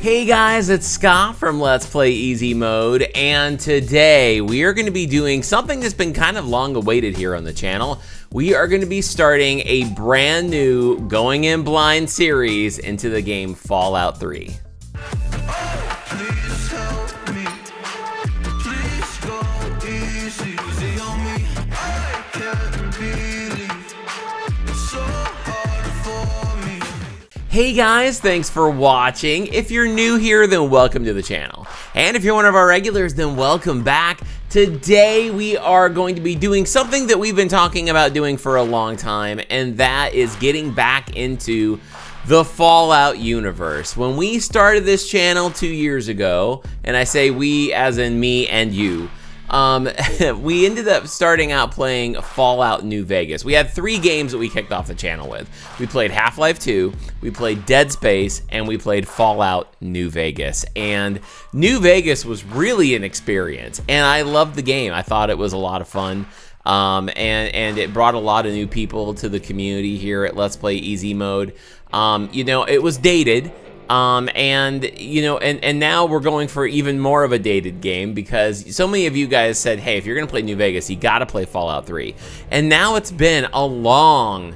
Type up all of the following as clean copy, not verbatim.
Hey guys, it's Scott from Let's Play Easy Mode, and today we are going to be doing something that's been kind of long awaited here on the channel. We are going to be starting a brand new Going In Blind series into the game Fallout 3. Hey guys, thanks for watching. If you're new here, then welcome to the channel. And if you're one of our regulars, then welcome back. Today we are going to be doing something that we've been talking about doing for a long time, and that is getting back into the Fallout universe. When we started this channel 2 years ago, and I say we as in me and you, we ended up starting out playing Fallout New Vegas. We had 3 games that we kicked off the channel with. We played Half-Life 2, we played Dead Space, and we played Fallout New Vegas. And New Vegas was really an experience, and I loved the game. I thought it was a lot of fun. And it brought a lot of new people to the community here at Let's Play Easy Mode. You know, it was dated. And now we're going for even more of a dated game because so many of you guys said, hey, if you're gonna play New Vegas, you gotta play Fallout 3. And now it's been a long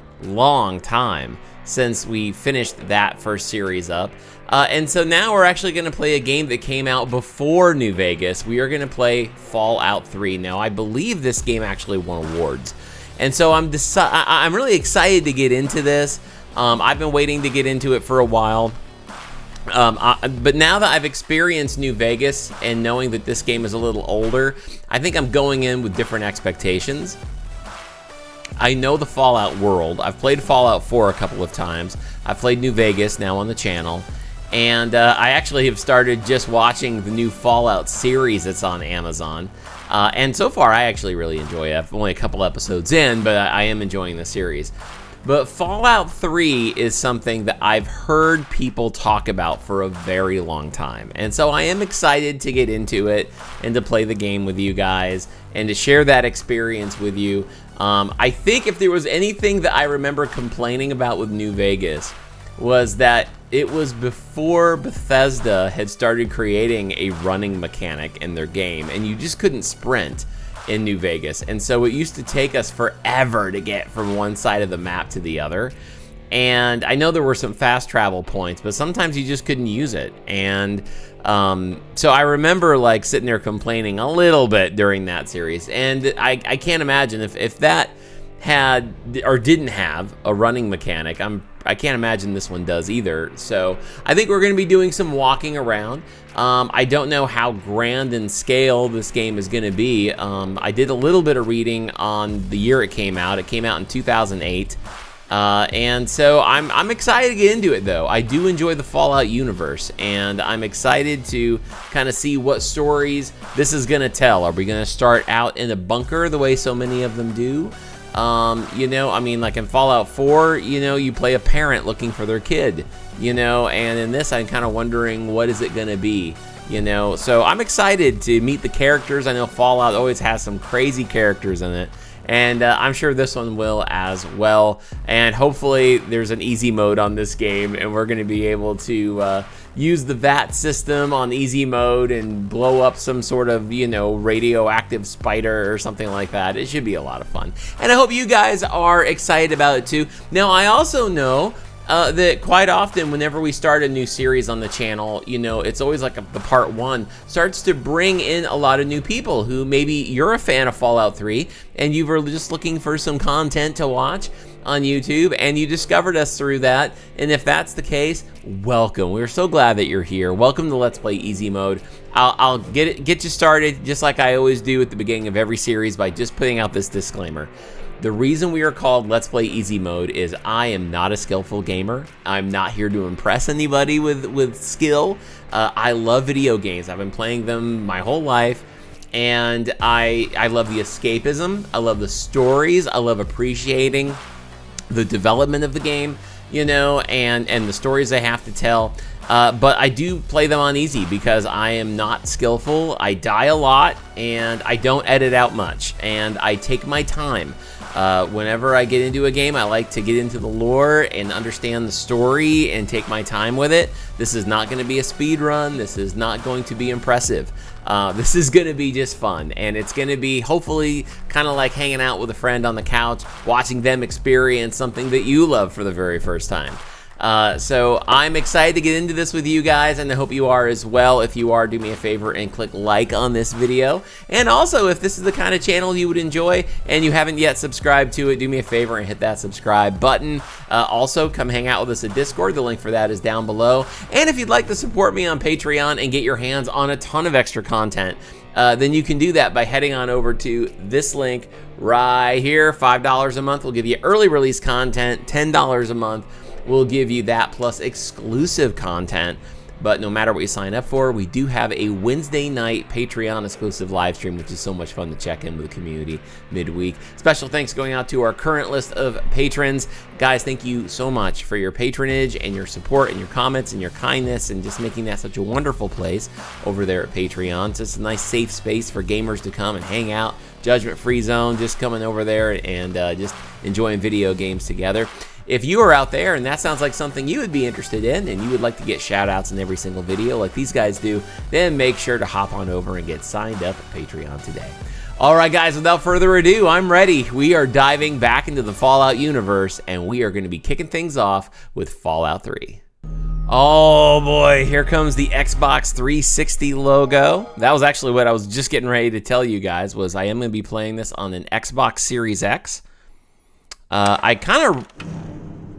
time since we finished that first series up. And so now we're actually gonna play a game that came out before New Vegas. We are gonna play Fallout 3. Now, I believe this game actually won awards. And so I'm really excited to get into this. I've been waiting to get into it for a while. But now that I've experienced New Vegas and knowing that this game is a little older, I think I'm going in with different expectations. I know the Fallout world. I've played Fallout 4 a couple of times. I've played New Vegas now on the channel. And I actually have started just watching the new Fallout series that's on Amazon. And so far, I actually really enjoy it. I'm only a couple episodes in, but I am enjoying the series. But Fallout 3 is something that I've heard people talk about for a very long time. And so I am excited to get into it and to play the game with you guys and to share that experience with you. I think if there was anything that I remember complaining about with New Vegas was that it was before Bethesda had started creating a running mechanic in their game, and you just couldn't sprint in New Vegas, and so it used to take us forever to get from one side of the map to the other. And I know there were some fast travel points, but sometimes you just couldn't use it. And so I remember like sitting there complaining a little bit during that series. And I can't imagine if that had or didn't have a running mechanic. I can't imagine this one does either. So I think we're going to be doing some walking around. I don't know how grand in scale this game is going to be. I did a little bit of reading on the year it came out. It came out in 2008. And so I'm excited to get into it, though. I do enjoy the Fallout universe, and I'm excited to kind of see what stories this is going to tell. Are we going to start out in a bunker the way so many of them do? You know, I mean, like in Fallout 4, you know, you play a parent looking for their kid, you know, and in this, I'm kind of wondering, what is it going to be, you know? So I'm excited to meet the characters. I know Fallout always has some crazy characters in it, and I'm sure this one will as well. And hopefully there's an easy mode on this game, and we're going to be able to use the VAT system on easy mode and blow up some sort of, you know, radioactive spider or something like that. It should be a lot of fun. And I hope you guys are excited about it too. Now, I also know that quite often whenever we start a new series on the channel, you know, it's always like the part 1 starts to bring in a lot of new people who maybe you're a fan of Fallout 3 and you were just looking for some content to watch on YouTube, and you discovered us through that. And if that's the case, welcome. We're so glad that you're here. Welcome to Let's Play Easy Mode. I'll get you started just like I always do at the beginning of every series by just putting out this disclaimer. The reason we are called Let's Play Easy Mode is I am not a skillful gamer. I'm not here to impress anybody with skill. I love video games. I've been playing them my whole life. And I love the escapism. I love the stories. I love appreciating the development of the game, you know, and the stories they have to tell. But I do play them on easy because I am not skillful. I die a lot, and I don't edit out much, and I take my time. Whenever I get into a game, I like to get into the lore and understand the story and take my time with it. This is not going to be a speed run. This is not going to be impressive. This is going to be just fun, and it's going to be hopefully kind of like hanging out with a friend on the couch, watching them experience something that you love for the very first time. So I'm excited to get into this with you guys, and I hope you are as well. If you are, do me a favor and click like on this video. And also, if this is the kind of channel you would enjoy and you haven't yet subscribed to it, do me a favor and hit that subscribe button. Also, come hang out with us at Discord. The link for that is down below. And if you'd like to support me on Patreon and get your hands on a ton of extra content, then you can do that by heading on over to this link right here. $5 a month will give you early release content. $10 a month will give you that plus exclusive content. But no matter what you sign up for, we do have a Wednesday night Patreon exclusive live stream, which is so much fun to check in with the community midweek. Special thanks going out to our current list of patrons. Guys, thank you so much for your patronage and your support and your comments and your kindness and just making that such a wonderful place over there at Patreon. It's just a nice safe space for gamers to come and hang out. Judgment-free zone, just coming over there and just enjoying video games together. If you are out there and that sounds like something you would be interested in and you would like to get shout outs in every single video like these guys do, then make sure to hop on over and get signed up at Patreon today. All right, guys, without further ado, I'm ready. We are diving back into the Fallout universe, and we are going to be kicking things off with Fallout 3. Oh boy, here comes the Xbox 360 logo. That was actually what I was just getting ready to tell you guys, was I am going to be playing this on an Xbox Series X. I kind of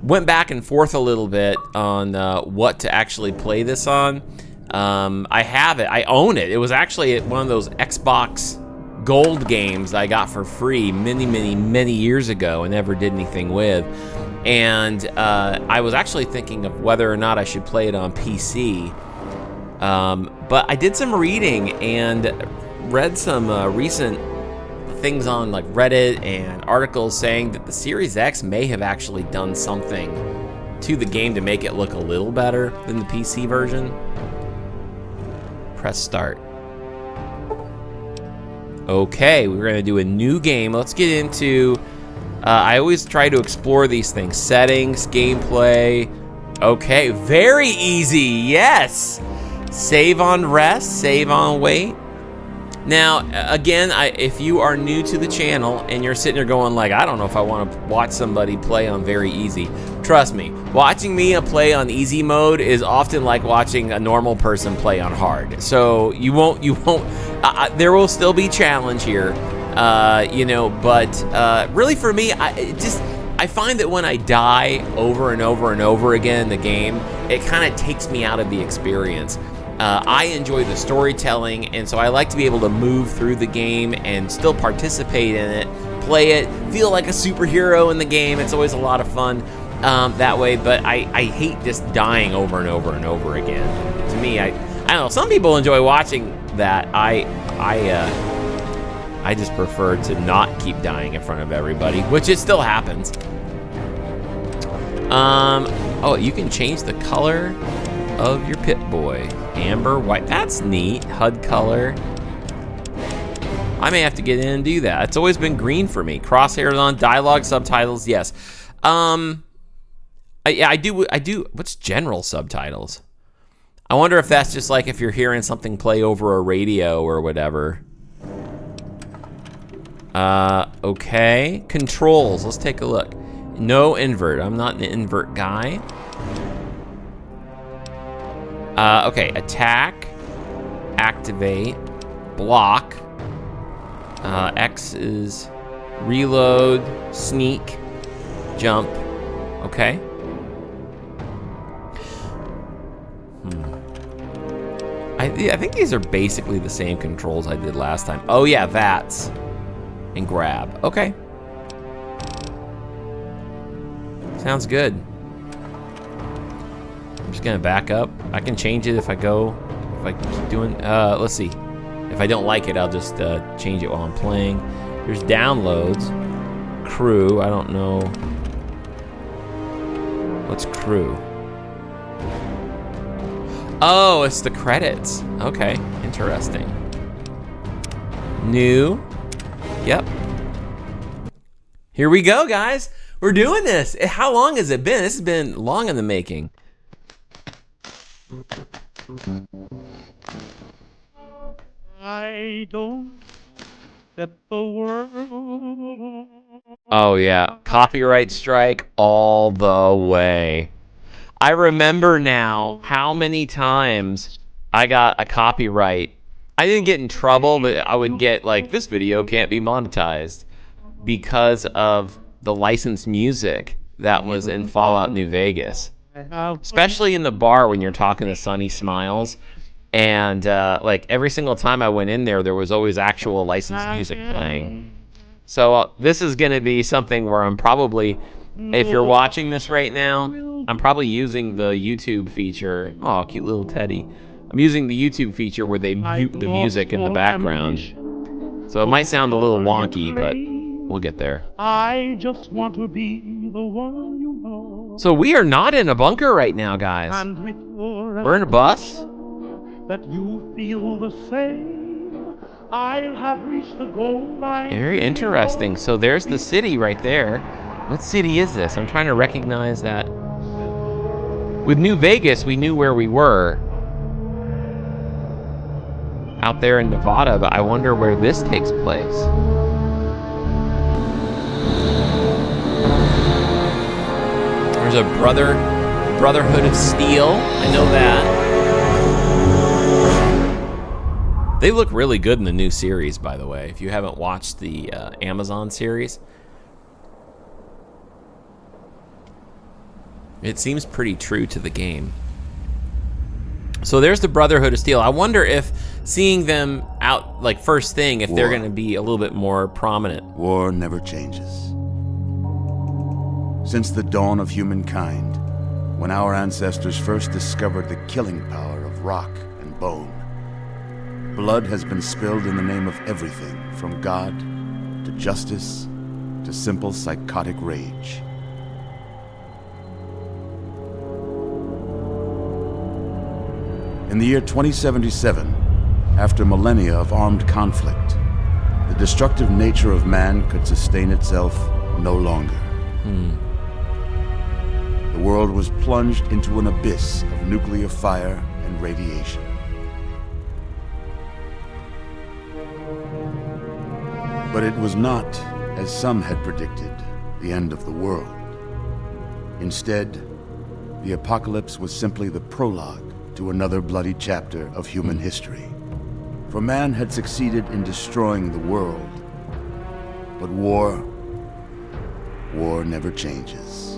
went back and forth a little bit on what to actually play this on. I have it. I own it. It was actually one of those Xbox Gold games I got for free many years ago and never did anything with. And I was actually thinking of whether or not I should play it on PC. But I did some reading and read some recent things on like Reddit and articles saying that the Series X may have actually done something to the game to make it look a little better than the PC version. Press start. Okay, we're gonna do a new game. Let's get into, I always try to explore these things. Settings, gameplay. Okay, very easy, yes. Save on rest, save on wait. Now, again, if you are new to the channel and you're sitting there going like, I don't know if I want to watch somebody play on very easy. Trust me, watching me play on easy mode is often like watching a normal person play on hard. So you won't, there will still be challenge here, you know, but really for me, I find that when I die over and over and over again in the game, it kind of takes me out of the experience. I enjoy the storytelling, and so I like to be able to move through the game and still participate in it, play it, feel like a superhero in the game. It's always a lot of fun that way, but I hate just dying over and over and over again. To me, I don't know, some people enjoy watching that. I just prefer to not keep dying in front of everybody, which it still happens. Oh, you can change the color of your Pip-Boy. Amber, white, that's neat. HUD color. I may have to get in and do that. It's always been green for me. Crosshairs on, dialogue, subtitles, yes. I do, what's general subtitles? I wonder if that's just like if you're hearing something play over a radio or whatever. Okay, controls, let's take a look. No invert, I'm not an invert guy. Okay, attack, activate, block. X is reload, sneak, jump. Okay. I think these are basically the same controls I did last time. Oh yeah, that's and grab. Okay. Sounds good. I'm just gonna back up. I can change it if I keep doing, let's see. If I don't like it, I'll just change it while I'm playing. There's downloads, crew, I don't know. What's crew? Oh, it's the credits. Okay, interesting. New, yep. Here we go, guys. We're doing this. How long has it been? This has been long in the making. I don't set the world. Oh yeah, copyright strike all the way. I remember now how many times I got a copyright. I didn't get in trouble, but I would get like, this video can't be monetized because of the licensed music that was in Fallout New Vegas. Especially in the bar when you're talking to Sunny Smiles. And like every single time I went in there, there was always actual licensed music playing. So this is going to be something where I'm probably, if you're watching this right now, I'm probably using the YouTube feature. Oh, cute little teddy. I'm using the YouTube feature where they mute the music in the background. So it might sound a little wonky, but we'll get there. I just want to be the one you know. So we are not in a bunker right now, guys. We're in a bus. That you feel the same. I'll have reached the goal line. Very interesting. So there's the city right there. What city is this? I'm trying to recognize that. With New Vegas, we knew where we were. Out there in Nevada, but I wonder where this takes place. There's a Brotherhood of Steel. I know that. They look really good in the new series, by the way. If you haven't watched the Amazon series, it seems pretty true to the game. So there's the Brotherhood of Steel. I wonder if seeing them out, like first thing, if they're going to be a little bit more prominent. War never changes. Since the dawn of humankind, when our ancestors first discovered the killing power of rock and bone, blood has been spilled in the name of everything from God to justice to simple psychotic rage. In the year 2077, after millennia of armed conflict, the destructive nature of man could sustain itself no longer. The world was plunged into an abyss of nuclear fire and radiation. But it was not, as some had predicted, the end of the world. Instead, the apocalypse was simply the prologue to another bloody chapter of human history. For man had succeeded in destroying the world. But war never changes.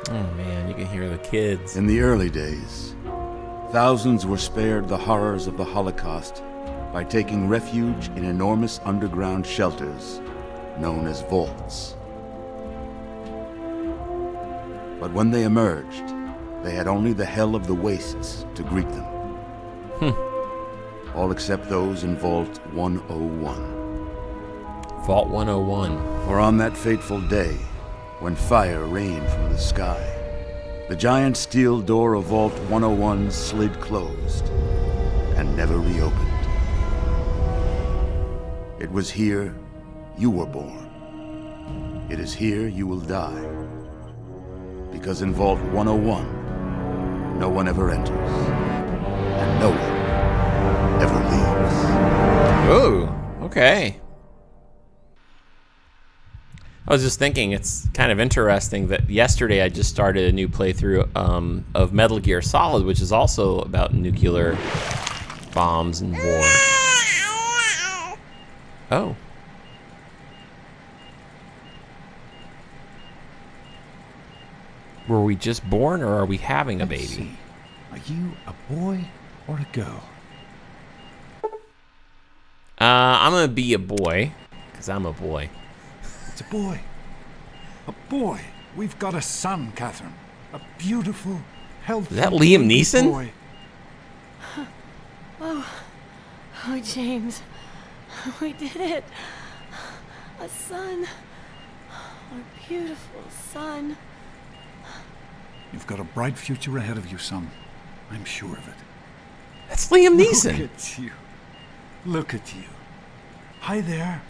Oh man, you can hear the kids. In the early days, thousands were spared the horrors of the Holocaust by taking refuge in enormous underground shelters known as vaults. But when they emerged, they had only the hell of the wastes to greet them. All except those in Vault 101. Vault 101. For on that fateful day, when fire rained from the sky, the giant steel door of Vault 101 slid closed and never reopened. It was here you were born. It is here you will die. Because in Vault 101, no one ever enters, and no one ever leaves. Oh, okay. I was just thinking, it's kind of interesting that yesterday I just started a new playthrough of Metal Gear Solid, which is also about nuclear bombs and war. Oh. Were we just born, or are we having a baby? Let's see. Are you a boy or a girl? I'm gonna be a boy, because I'm a boy. It's a boy. A boy. We've got a son, Catherine. A beautiful, healthy Is that Liam baby Neeson? boy. Oh, James, we did it. A son. Our beautiful son. You've got a bright future ahead of you, son. I'm sure of it. That's Liam Neeson. Look at you. Look at you. Hi there.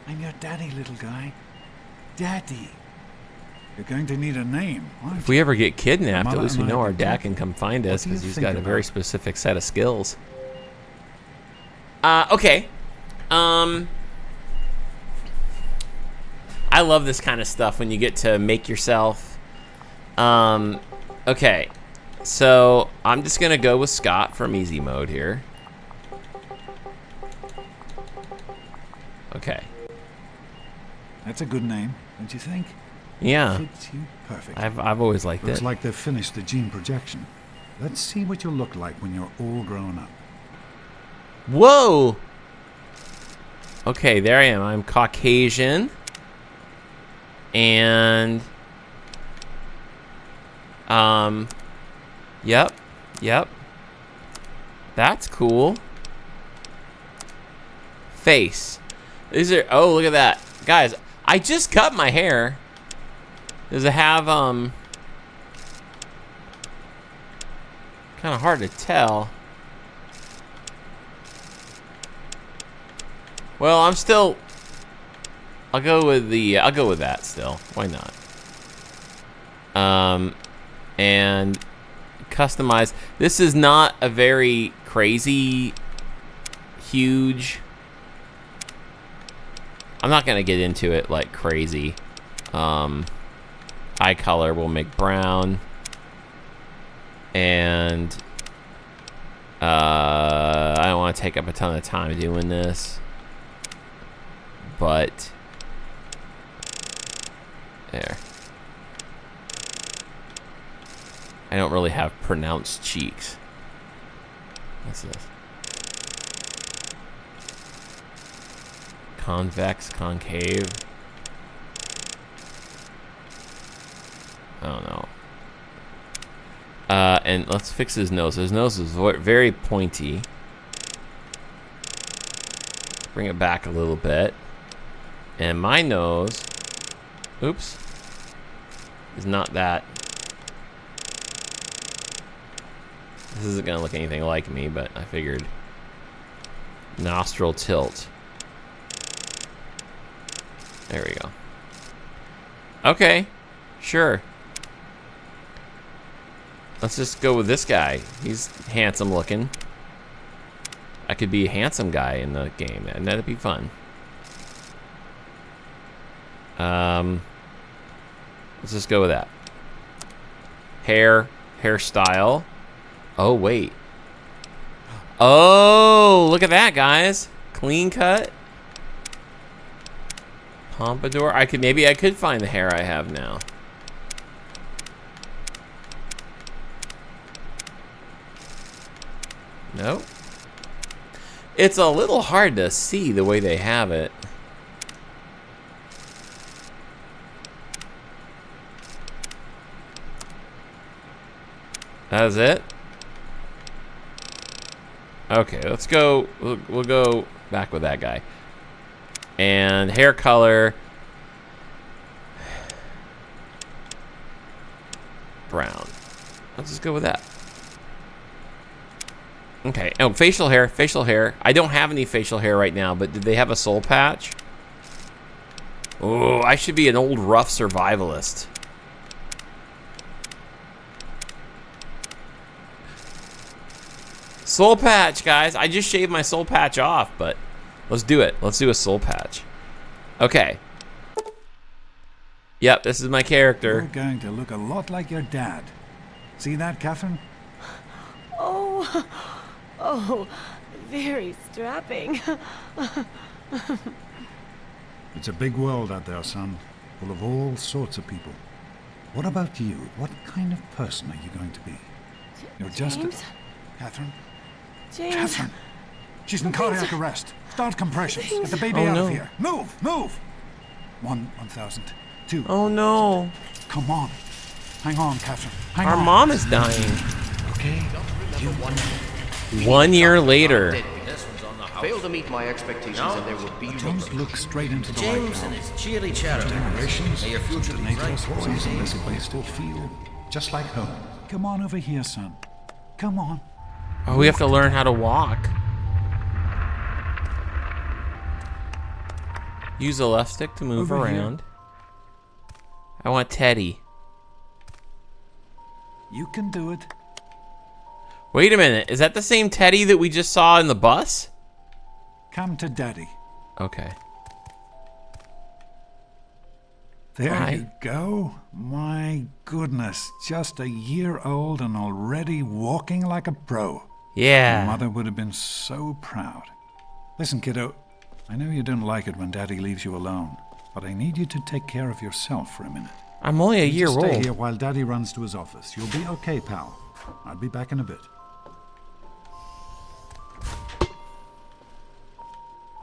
I'm your daddy, little guy. Daddy. You're going to need a name, aren't If we ever get kidnapped, Mother at least we and I know our can dad talk. can come find What us do you because he's think got a very about it? specific set of skills. Okay. I love this kind of stuff when you get to make yourself. Okay. So I'm just gonna go with Scott from easy mode here. Okay. That's a good name, don't you think? Yeah. Fits you perfect. I've always liked Looks it. like they've finished the gene projection. Let's see what you'll look like when you're all grown up. Whoa! Okay, there I am. I'm Caucasian. And... Yep. That's cool. Face. These are... Oh, look at that. Guys, I just cut my hair. Does it have, kind of hard to tell. Well, I'm still... I'll go with that still. Why not? And customize. This is not a very crazy, huge... I'm not gonna get into it like crazy. Eye color will make brown. And I don't want to take up a ton of time doing this. But there. I don't really have pronounced cheeks. What's this? Convex, concave. I don't know. And let's fix his nose. His nose is very pointy. Bring it back a little bit. And my nose, oops, is not that. This isn't gonna look anything like me, but I figured. Nostril tilt. There we go. Okay, sure. Let's just go with this guy. He's handsome looking. I could be a handsome guy in the game, and that'd be fun. Let's just go with that. Hairstyle. Oh, wait. Oh, look at that, guys. Clean cut. Pompadour. Maybe I could find the hair I have now. Nope. It's a little hard to see the way they have it. That is it? Okay, let's go. We'll go back with that guy. And hair color. Brown. Let's just go with that. Okay. Oh, facial hair. Facial hair. I don't have any facial hair right now, but did they have a soul patch? Oh, I should be an old rough survivalist. Soul patch, guys. I just shaved my soul patch off, but let's do it. Let's do a soul patch. Okay. Yep, this is my character. You're going to look a lot like your dad. See that, Catherine? Oh, very strapping. It's a big world out there, son. Full of all sorts of people. What about you? What kind of person are you going to be? You're just James? Catherine? James. Catherine! She's in cardiac arrest. Start compressions. Get the baby Oh, out no. of here. Move! Move! 1,000. 2. Oh no. Come on. Hang on, Catherine. Hang Our on. mom is dying. Okay. 1 year later. Fail to meet my expectations and there will be Don't look straight into the light James now. and his cheery chatter. Generations, May your future be NATO bright. forces in this place still feel just like home. Come on over here, son. Come on. Oh, we have to learn how to walk. Use the left stick to move Over here. around. I want Teddy. You can do it. Wait a minute. Is that the same Teddy that we just saw in the bus? Come to Daddy. Okay. There Hi. you go. My goodness, just a year old and already walking like a pro. Yeah. Your mother would have been so proud. Listen, kiddo, I know you don't like it when Daddy leaves you alone, but I need you to take care of yourself for a minute. I'm only a You year just stay old. here while Daddy runs to his office. You'll be okay, pal. I'll be back in a bit.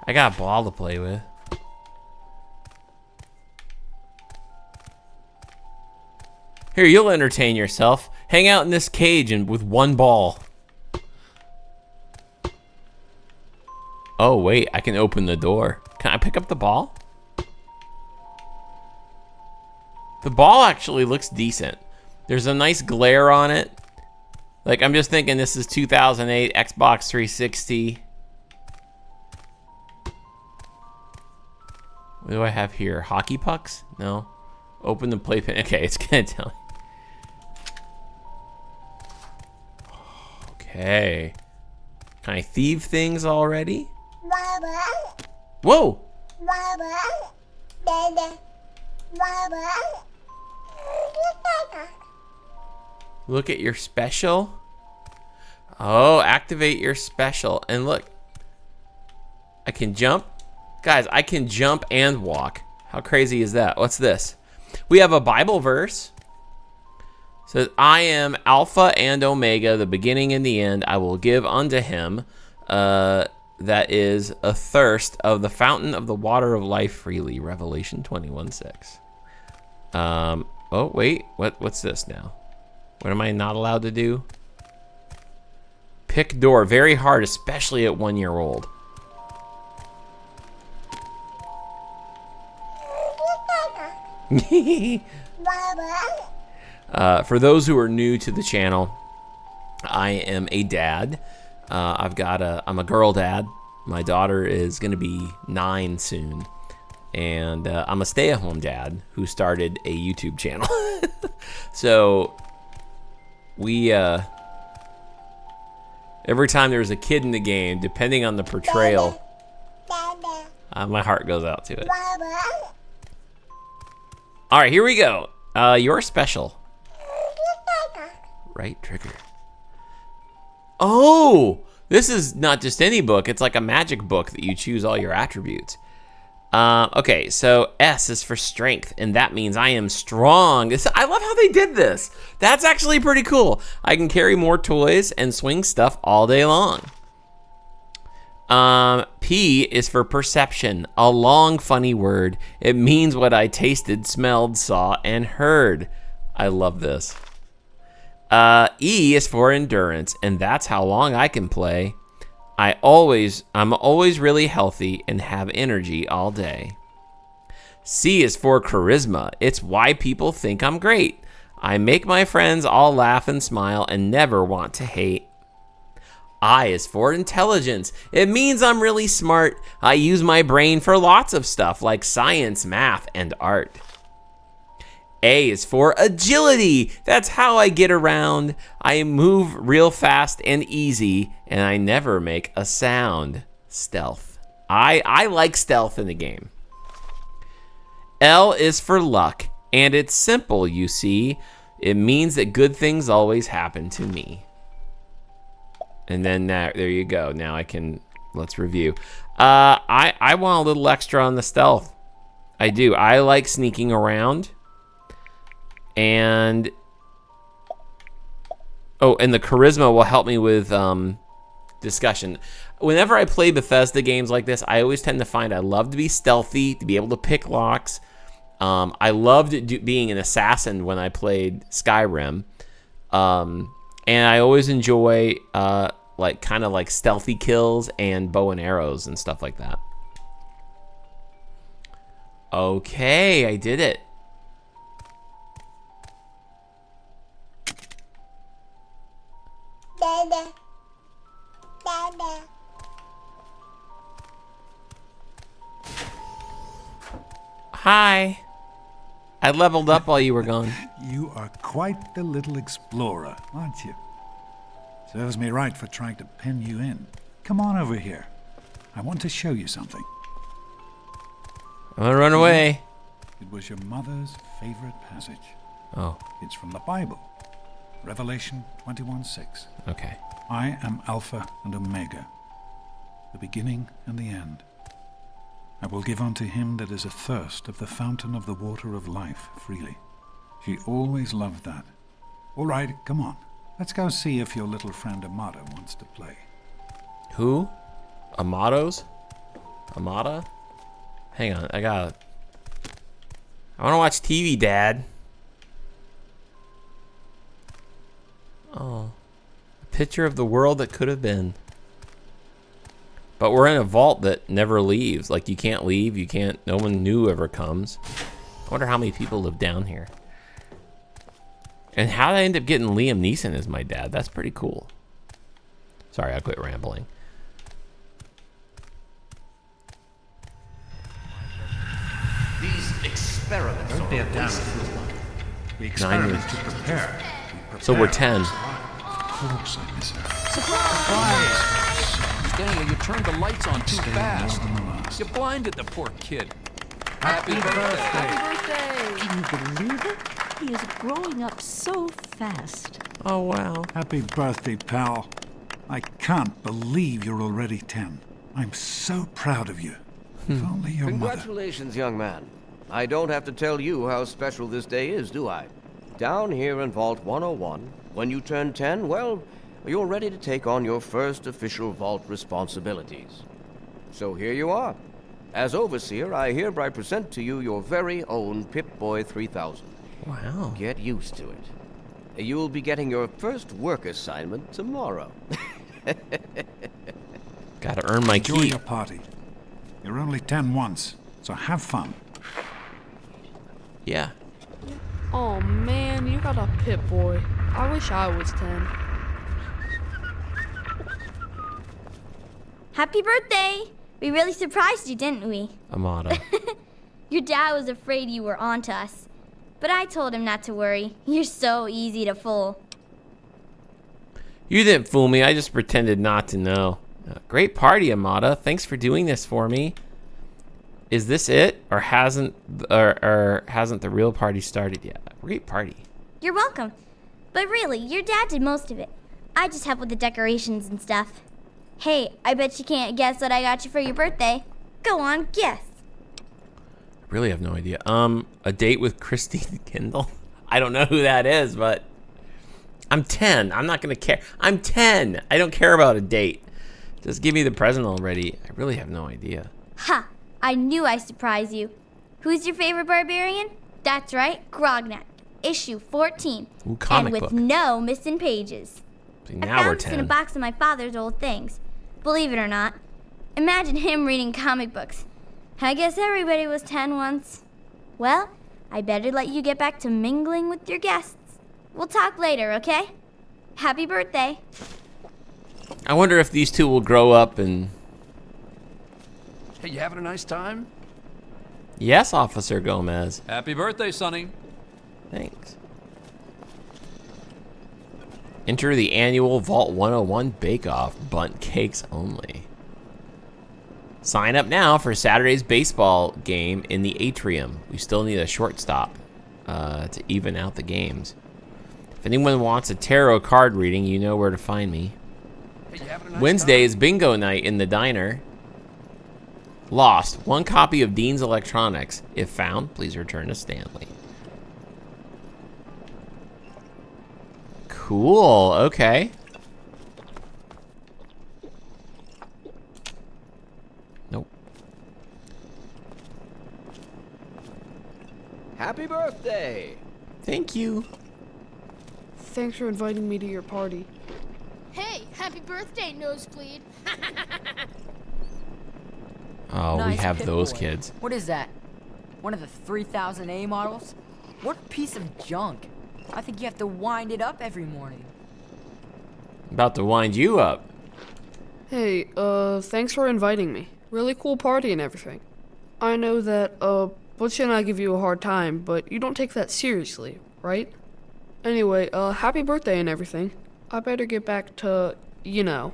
I got a ball to play with. Here, you'll entertain yourself. Hang out in this cage and with one ball. Oh, wait, I can open the door. Can I pick up the ball? The ball actually looks decent. There's a nice glare on it. Like, I'm just thinking this is 2008 Xbox 360. What do I have here? Hockey pucks? No. Open the playpen. Okay, it's gonna tell me. Okay. Can I thieve things already? Whoa! Look at your special. Oh, activate your special. And look. I can jump. Guys, I can jump and walk. How crazy is that? What's this? We have a Bible verse. It says, I am Alpha and Omega, the beginning and the end. I will give unto him that is athirst of the fountain of the water of life freely. Revelation 21:6. Oh, wait. What's this now? What am I not allowed to do? Pick door. Very hard, especially at 1 year old. For those who are new to the channel, I am a dad. I'm a girl dad. My daughter is gonna be 9 soon. And I'm a stay-at-home dad who started a YouTube channel. So we every time there's a kid in the game, depending on the portrayal, my heart goes out to it. All right, here we go. You're special. Right trigger. Oh, this is not just any book. It's like a magic book that you choose all your attributes. Okay, so S is for strength, and that means I am strong. I love how they did this. That's actually pretty cool. I can carry more toys and swing stuff all day long. P is for perception, a long, funny word. It means what I tasted, smelled, saw, and heard. I love this. E is for endurance, and that's how long I can play. I'm always really healthy and have energy all day. C is for charisma. It's why people think I'm great. I make my friends all laugh and smile and never want to hate. I is for intelligence. It means I'm really smart. I use my brain for lots of stuff like science, math, and art. A is for agility. That's how I get around. I move real fast and easy, and I never make a sound. Stealth. I like stealth in the game. L is for luck, and it's simple, you see. It means that good things always happen to me. And then there you go. Now let's review. I want a little extra on the stealth. I do. I like sneaking around. And the charisma will help me with discussion. Whenever I play Bethesda games like this, I always tend to find I love to be stealthy, to be able to pick locks. I loved being an assassin when I played Skyrim. And I always enjoy kind of stealthy kills and bow and arrows and stuff like that. Okay, I did it. Hi. I leveled up while you were gone. You are quite the little explorer, aren't you? Serves me right for trying to pin you in. Come on over here. I want to show you something. I'm gonna run away. It was your mother's favorite passage. Oh, It's from the Bible. Revelation 21:6. okay. I am Alpha and Omega, the beginning and the end. I will give unto him that is athirst of the fountain of the water of life freely. She always loved that. All right, come on. Let's go see if your little friend Amada wants to play. Who? Amados? Amada? Hang on, I wanna watch TV, Dad. Oh. A picture of the world that could have been. But we're in a vault that never leaves. Like, you can't leave, no one new ever comes. I wonder how many people live down here. And how did I end up getting Liam Neeson as my dad? That's pretty cool. Sorry, I quit rambling. These experiments are a waste of money. We 9 experiment years. to prepare. We So we're prepare. 10. Of course I miss her. Stanley, you turned the lights on too Stay fast. more than the last. You blinded the poor kid. Happy birthday. Happy birthday! Can you believe it? He is growing up so fast. Oh, wow. Happy birthday, pal. I can't believe you're already 10. I'm so proud of you. If only your mother. Congratulations, young man. I don't have to tell you how special this day is, do I? Down here in Vault 101, when you turn 10, well, you're ready to take on your first official vault responsibilities. So here you are. As Overseer, I hereby present to you your very own Pip-Boy 3000. Wow. Get used to it. You'll be getting your first work assignment tomorrow. Gotta earn my Enjoy keep. your party. You're only 10 once, so have fun. Yeah. Oh man, you got a Pip-Boy. I wish I was 10. Happy birthday! We really surprised you, didn't we? Amada. Your dad was afraid you were onto us. But I told him not to worry. You're so easy to fool. You didn't fool me. I just pretended not to know. Great party, Amada. Thanks for doing this for me. Is this it, or hasn't the real party started yet? Great party. You're welcome. But really, your dad did most of it. I just helped with the decorations and stuff. Hey, I bet you can't guess what I got you for your birthday. Go on, guess. Really have no idea. A date with Christine Kendall? I don't know who that is, but I'm 10. I'm not gonna care. I'm 10. I don't care about a date. Just give me the present already. I really have no idea. Ha! I knew I'd surprise you. Who's your favorite barbarian? That's right, Grognak. Issue 14. Ooh, comic and with book. no missing pages. See, I now found we're this in a 10. box of my father's old things. Believe it or not. Imagine him reading comic books. I guess everybody was 10 once. Well, I better let you get back to mingling with your guests. We'll talk later, okay? Happy birthday. I wonder if these two will grow up and... Hey, you having a nice time? Yes, Officer Gomez. Happy birthday, Sonny. Thanks. Enter the annual Vault 101 Bake-Off. Bunt cakes only. Sign up now for Saturday's baseball game in the atrium. We still need a shortstop to even out the games. If anyone wants a tarot card reading, you know where to find me. Hey, you having a nice Wednesday time? is bingo night in the diner. Lost. 1 copy of Dean's Electronics. If found, please return to Stanley. Cool. Okay. Nope. Happy birthday! Thank you. Thanks for inviting me to your party. Hey, happy birthday, Nosebleed. Oh, we Nice have Pip those Boy. kids. What is that? One of the 3000A models? What a piece of junk. I think you have to wind it up every morning. About to wind you up. Hey, thanks for inviting me. Really cool party and everything. I know that, Butch and I give you a hard time, but you don't take that seriously, right? Anyway, happy birthday and everything. I better get back to, you know.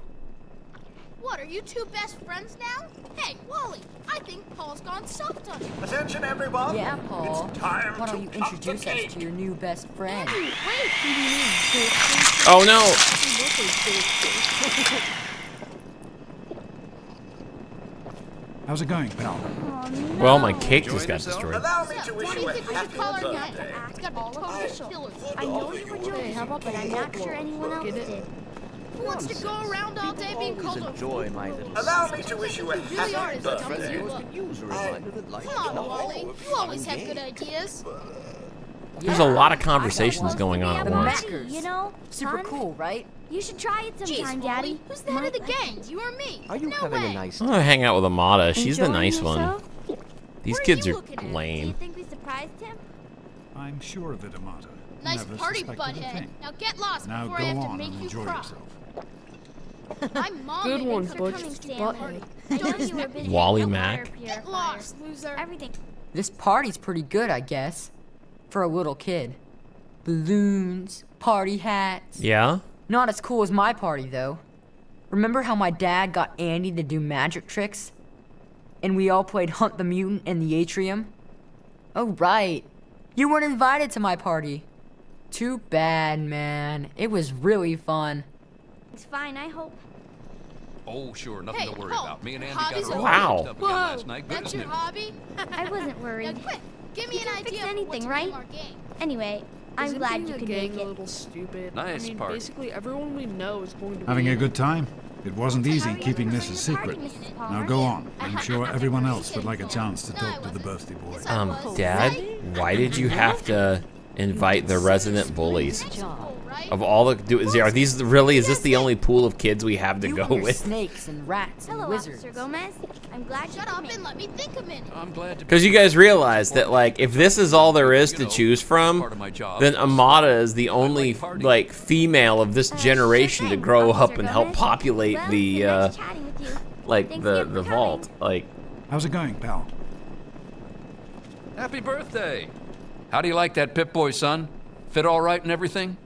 What, are you two best friends now? Hey, Wally, I think Paul's gone soft on you. Attention, everyone. Yeah, Paul. It's time Why don't you to cut introduce the us cake. to your new best friend? Oh no! How's it going, pal? Well, my cake just got destroyed. Allow me to What wish do you you a think we should happy call our birthday. guy? It's gotta be totally killer. I know you were joking, but I'm not sure anyone else did. Who wants to go around all day being Always called a enjoy my little Allow me to wish you a You really are happy as dumb as birthday. you look. Use a reminder that life Come is on, not Wally. all You always have good ideas. There's a lot of conversations going on at The once. Betty, you know, Super son, cool, right? you should try it Jeez, sometime, Wally, Daddy. who's the head of the gang? You or me? Are you No having way. a nice I'm gonna hang out with Amada. She's the Enjoying nice one. yourself? These What are kids you are looking at? Do you lame. think we surprised him? I'm sure of it, Amata. Nice Never party, suspected a butthead. thing. Now get lost Now before go I have to on make and you enjoy cry. yourself. My mom Good made one, me Thanks Butch. for coming, Butthead. Stanley. I know you were busy Wally at the Mac. water Get purifier. lost, loser. Everything. This party's pretty good, I guess. For a little kid. Balloons, party hats. Yeah? Not as cool as my party, though. Remember how my dad got Andy to do magic tricks? And we all played Hunt the Mutant in the atrium? Oh, right. You weren't invited to my party. Too bad, man. It was really fun. It's fine, I hope. Oh, sure, nothing Hey, to worry Paul, about. Me and Andy hobbies got our are- Wow. mixed up again last night. Good That's as your new. hobby? I wasn't Now worried. quick, give me You an can fix idea of what anything, to right? name our gang. Anyway, I'm Isn't glad being you a could gang make a it. little stupid. Nice I mean, party. basically everyone we know is going to Having be a in good it. time? It wasn't easy How are you keeping enjoying this a the secret. party, Mrs. Now Palmer? go on. I'm sure everyone else would like a chance to No, I talk to the wasn't. birthday boy. Yes, I was. Dad, why did you have to invite the resident bullies? Of all the, are these really, is this the only pool of kids we have to You go and your with? snakes and rats and Hello, wizards. Officer Gomez. I'm glad you Shut could up make and it. let me think a minute. I'm glad to Because you guys realize that, like, if this is all there is to choose from, part of my job. then Amada is the only, like, female of this generation to Sure thing, grow up Officer and help Gomez. populate Well, the, it's been nice chatting with you. like, Thanks the again for vault. Like, How's it going, pal? Happy birthday. How do you like that Pip-Boy, son? Fit all right and everything?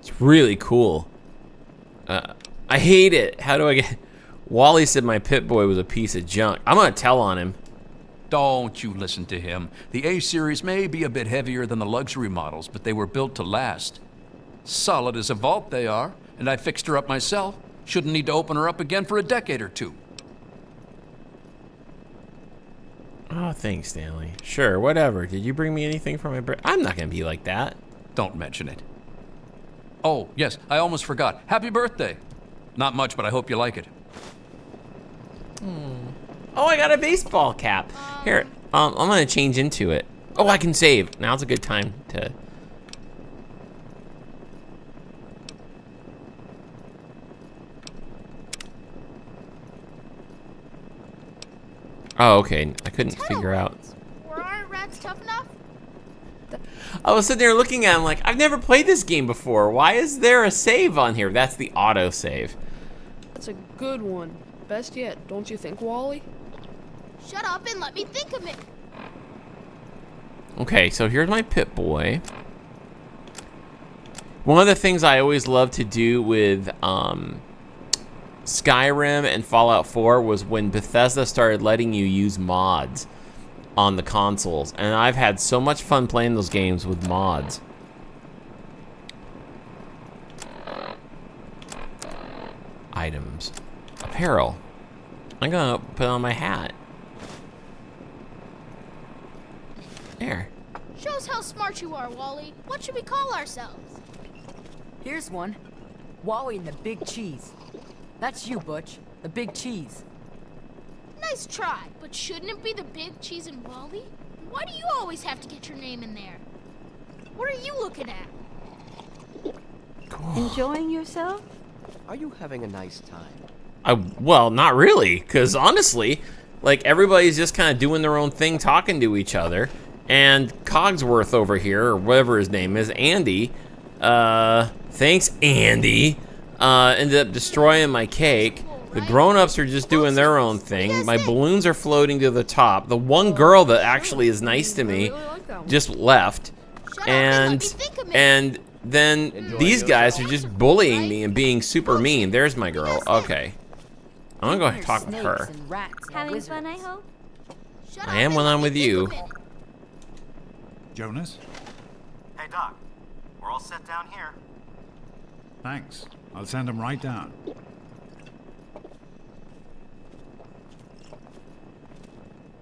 it's really cool. I hate it. How do I get... Wally said my Pip-Boy was a piece of junk. I'm gonna tell on him. Don't you listen to him. The A-Series may be a bit heavier than the luxury models, but they were built to last. Solid as a vault they are, and I fixed her up myself. Shouldn't need to open her up again for a decade or two. Oh, thanks, Stanley. Sure, whatever. Did you bring me anything for my birthday? I'm not gonna be like that. Don't mention it. Oh, yes, I almost forgot. Happy birthday. Not much, but I hope you like it. Oh, I got a baseball cap. Here, I'm gonna change into it. Oh, I can save. Now's a good time to... Oh, okay. I couldn't figure out. Were our rats tough enough? I was sitting there looking at him like, I've never played this game before. Why is there a save on here? That's the auto save. That's a good one. Best yet, don't you think, Wally? Shut up and let me think a minute. Okay, so here's my Pip-Boy. One of the things I always loved to do with Skyrim and Fallout 4 was when Bethesda started letting you use mods on the consoles. And I've had so much fun playing those games with mods. Items. Apparel. I'm gonna put on my hat. There. Shows how smart you are, Wally. What should we call ourselves? Here's one. Wally and the Big Cheese. That's you, Butch. The Big Cheese. Nice try, but shouldn't it be the Big Cheese and Wally? Why do you always have to get your name in there? What are you looking at? Enjoying yourself? Are you having a nice time? Well, not really, because honestly, like, everybody's just kind of doing their own thing, talking to each other, and Cogsworth over here, or whatever his name is, Andy, thanks, Andy, ended up destroying my cake, The grown-ups are just doing their own thing. My balloons are floating to the top. The one girl that actually is nice to me just left. And then these guys are just bullying me and being super mean. There's my girl. Okay. I'm gonna go and talk with her. Having fun, I hope? I am when I'm with you. Jonas? Hey, Doc. We're all set down here. Thanks. I'll send him right down.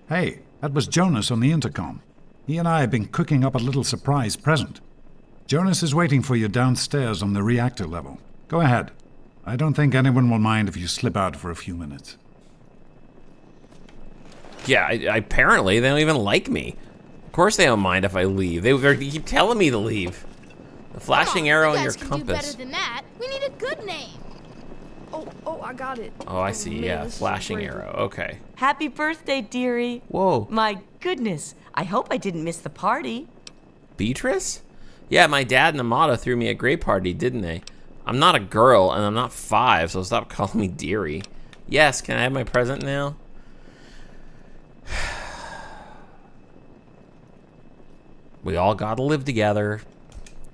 Hey, that was Jonas on the intercom. He and I have been cooking up a little surprise present. Jonas is waiting for you downstairs on the reactor level. Go ahead. I don't think anyone will mind if you slip out for a few minutes. Yeah, apparently they don't even like me. Of course they don't mind if I leave. They keep telling me to leave. The flashing arrow in your compass. You guys can do better than that. We need a good name. Oh, I got it. Oh, I see. Yeah, flashing arrow. Okay. Happy birthday, dearie. Whoa. My goodness. I hope I didn't miss the party. Beatrice? Yeah, my dad and Amada threw me a great party, didn't they? I'm not a girl, and I'm not 5, so stop calling me dearie. Yes, can I have my present now? We all gotta live together.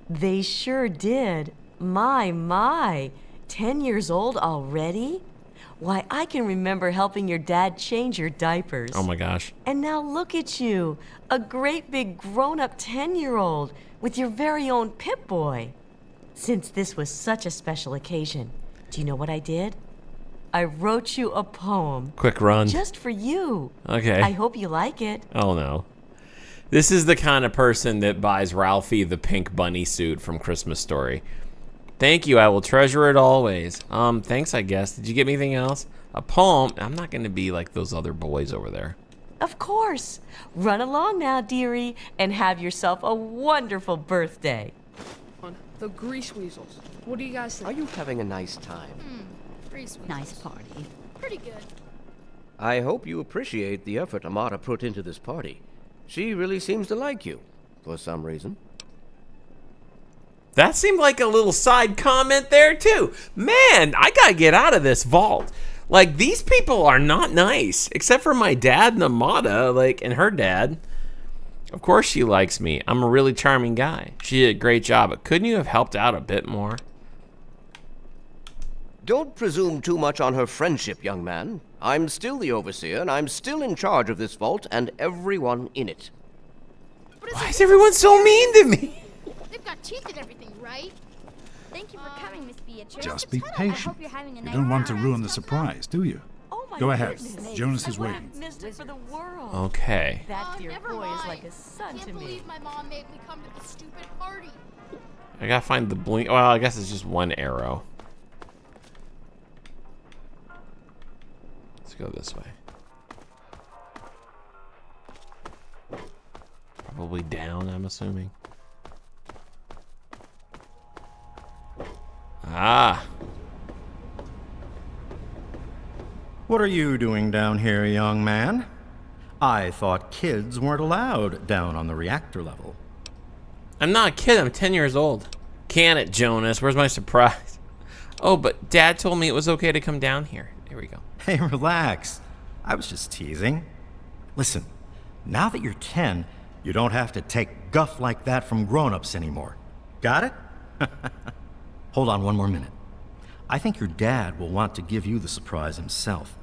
They sure did. My. 10 years old already? Why, I can remember helping your dad change your diapers. Oh my gosh. And now look at you, a great big grown-up 10-year-old with your very own Pip-Boy. Since this was such a special occasion, do you know what I did? I wrote you a poem. Quick run. Just for you. Okay. I hope you like it. Oh no. This is the kind of person that buys Ralphie the pink bunny suit from Christmas Story. Thank you, I will treasure it always. Thanks, I guess. Did you get me anything else? A poem? I'm not gonna be like those other boys over there. Of course. Run along now, dearie, and have yourself a wonderful birthday. The grease weasels. What do you guys think? Are you having a nice time? Grease weasels. Nice party. Pretty good. I hope you appreciate the effort Amada put into this party. She really seems to like you, for some reason. That seemed like a little side comment there too. Man, I gotta get out of this vault. Like, these people are not nice, except for my dad and Amada, and her dad. Of course she likes me. I'm a really charming guy. She did a great job, but couldn't you have helped out a bit more? Don't presume too much on her friendship, young man. I'm still the overseer, and I'm still in charge of this vault and everyone in it. Why is everyone so mean to me? They've got teeth and everything, right? Thank you for coming, Miss Beatrice. Just be patient. You don't want to ruin the surprise, do you? Go ahead. Jonas is waiting. Missed it for the world. Okay. That dear never boy is mind. like a son Can't to me. believe my mom made me come to the stupid party. I gotta find the blink. Well, I guess it's just one arrow. Let's go this way. Probably down, I'm assuming. Ah. What are you doing down here, young man? I thought kids weren't allowed down on the reactor level. I'm not a kid, I'm 10 years old. Can it, Jonas? Where's my surprise? Oh, but Dad told me it was okay to come down here. Here we go. Hey, relax. I was just teasing. Listen, now that you're 10, you don't have to take guff like that from grown-ups anymore. Got it? Hold on one more minute. I think your dad will want to give you the surprise himself.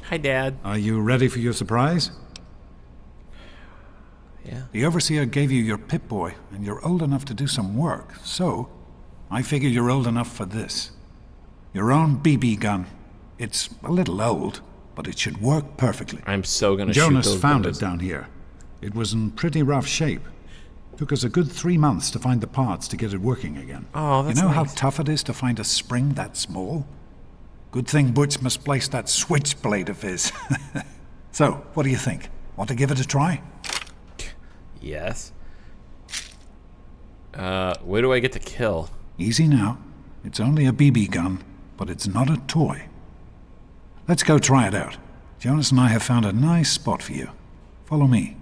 Hi, Dad. Are you ready for your surprise? Yeah. The Overseer gave you your Pip-Boy, and you're old enough to do some work, so I figure you're old enough for this. Your own BB gun. It's a little old, but it should work perfectly. I'm so gonna shoot Jonas those found boys. it down here. It was in pretty rough shape. Took us a good 3 months to find the parts to get it working again. Oh, that's You know how nice. tough it is to find a spring that small? Good thing Butch misplaced that switchblade of his. So, what do you think? Want to give it a try? Yes. Where do I get to kill? Easy now. It's only a BB gun, but it's not a toy. Let's go try it out. Jonas and I have found a nice spot for you. Follow me.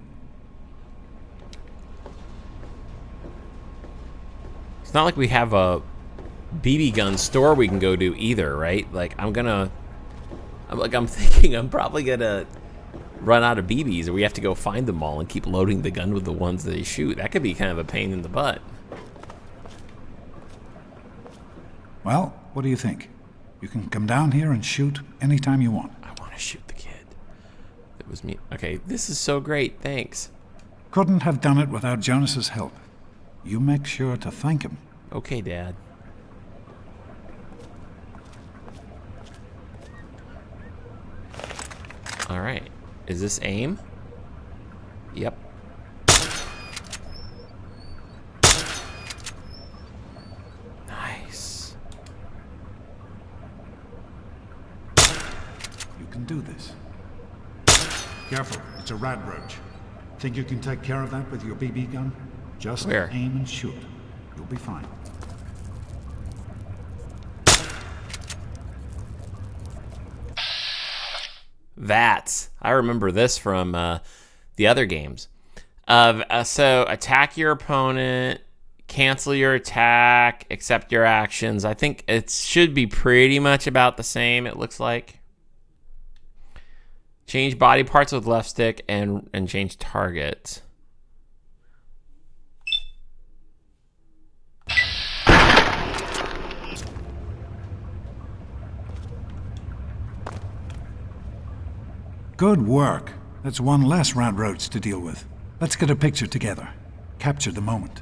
He's not like we have a BB gun store we can go to either, right? Like, I'm thinking I'm probably gonna run out of BBs, or we have to go find them all and keep loading the gun with the ones they shoot. That could be kind of a pain in the butt. Well, what do you think? You can come down here and shoot anytime you want. I want to shoot the kid. It was me. Okay, this is so great. Thanks. Couldn't have done it without Jonas's help. You make sure to thank him. Okay, Dad. All right. Is this aim? Yep. Nice. You can do this. Careful, it's a rat roach. Think you can take care of that with your BB gun? Just Where? aim and shoot. You'll be fine. I remember this from the other games. So attack your opponent, cancel your attack, accept your actions. I think it should be pretty much about the same, it looks like. Change body parts with left stick and change target. Good work. That's one less rat roach to deal with. Let's get a picture together. Capture the moment.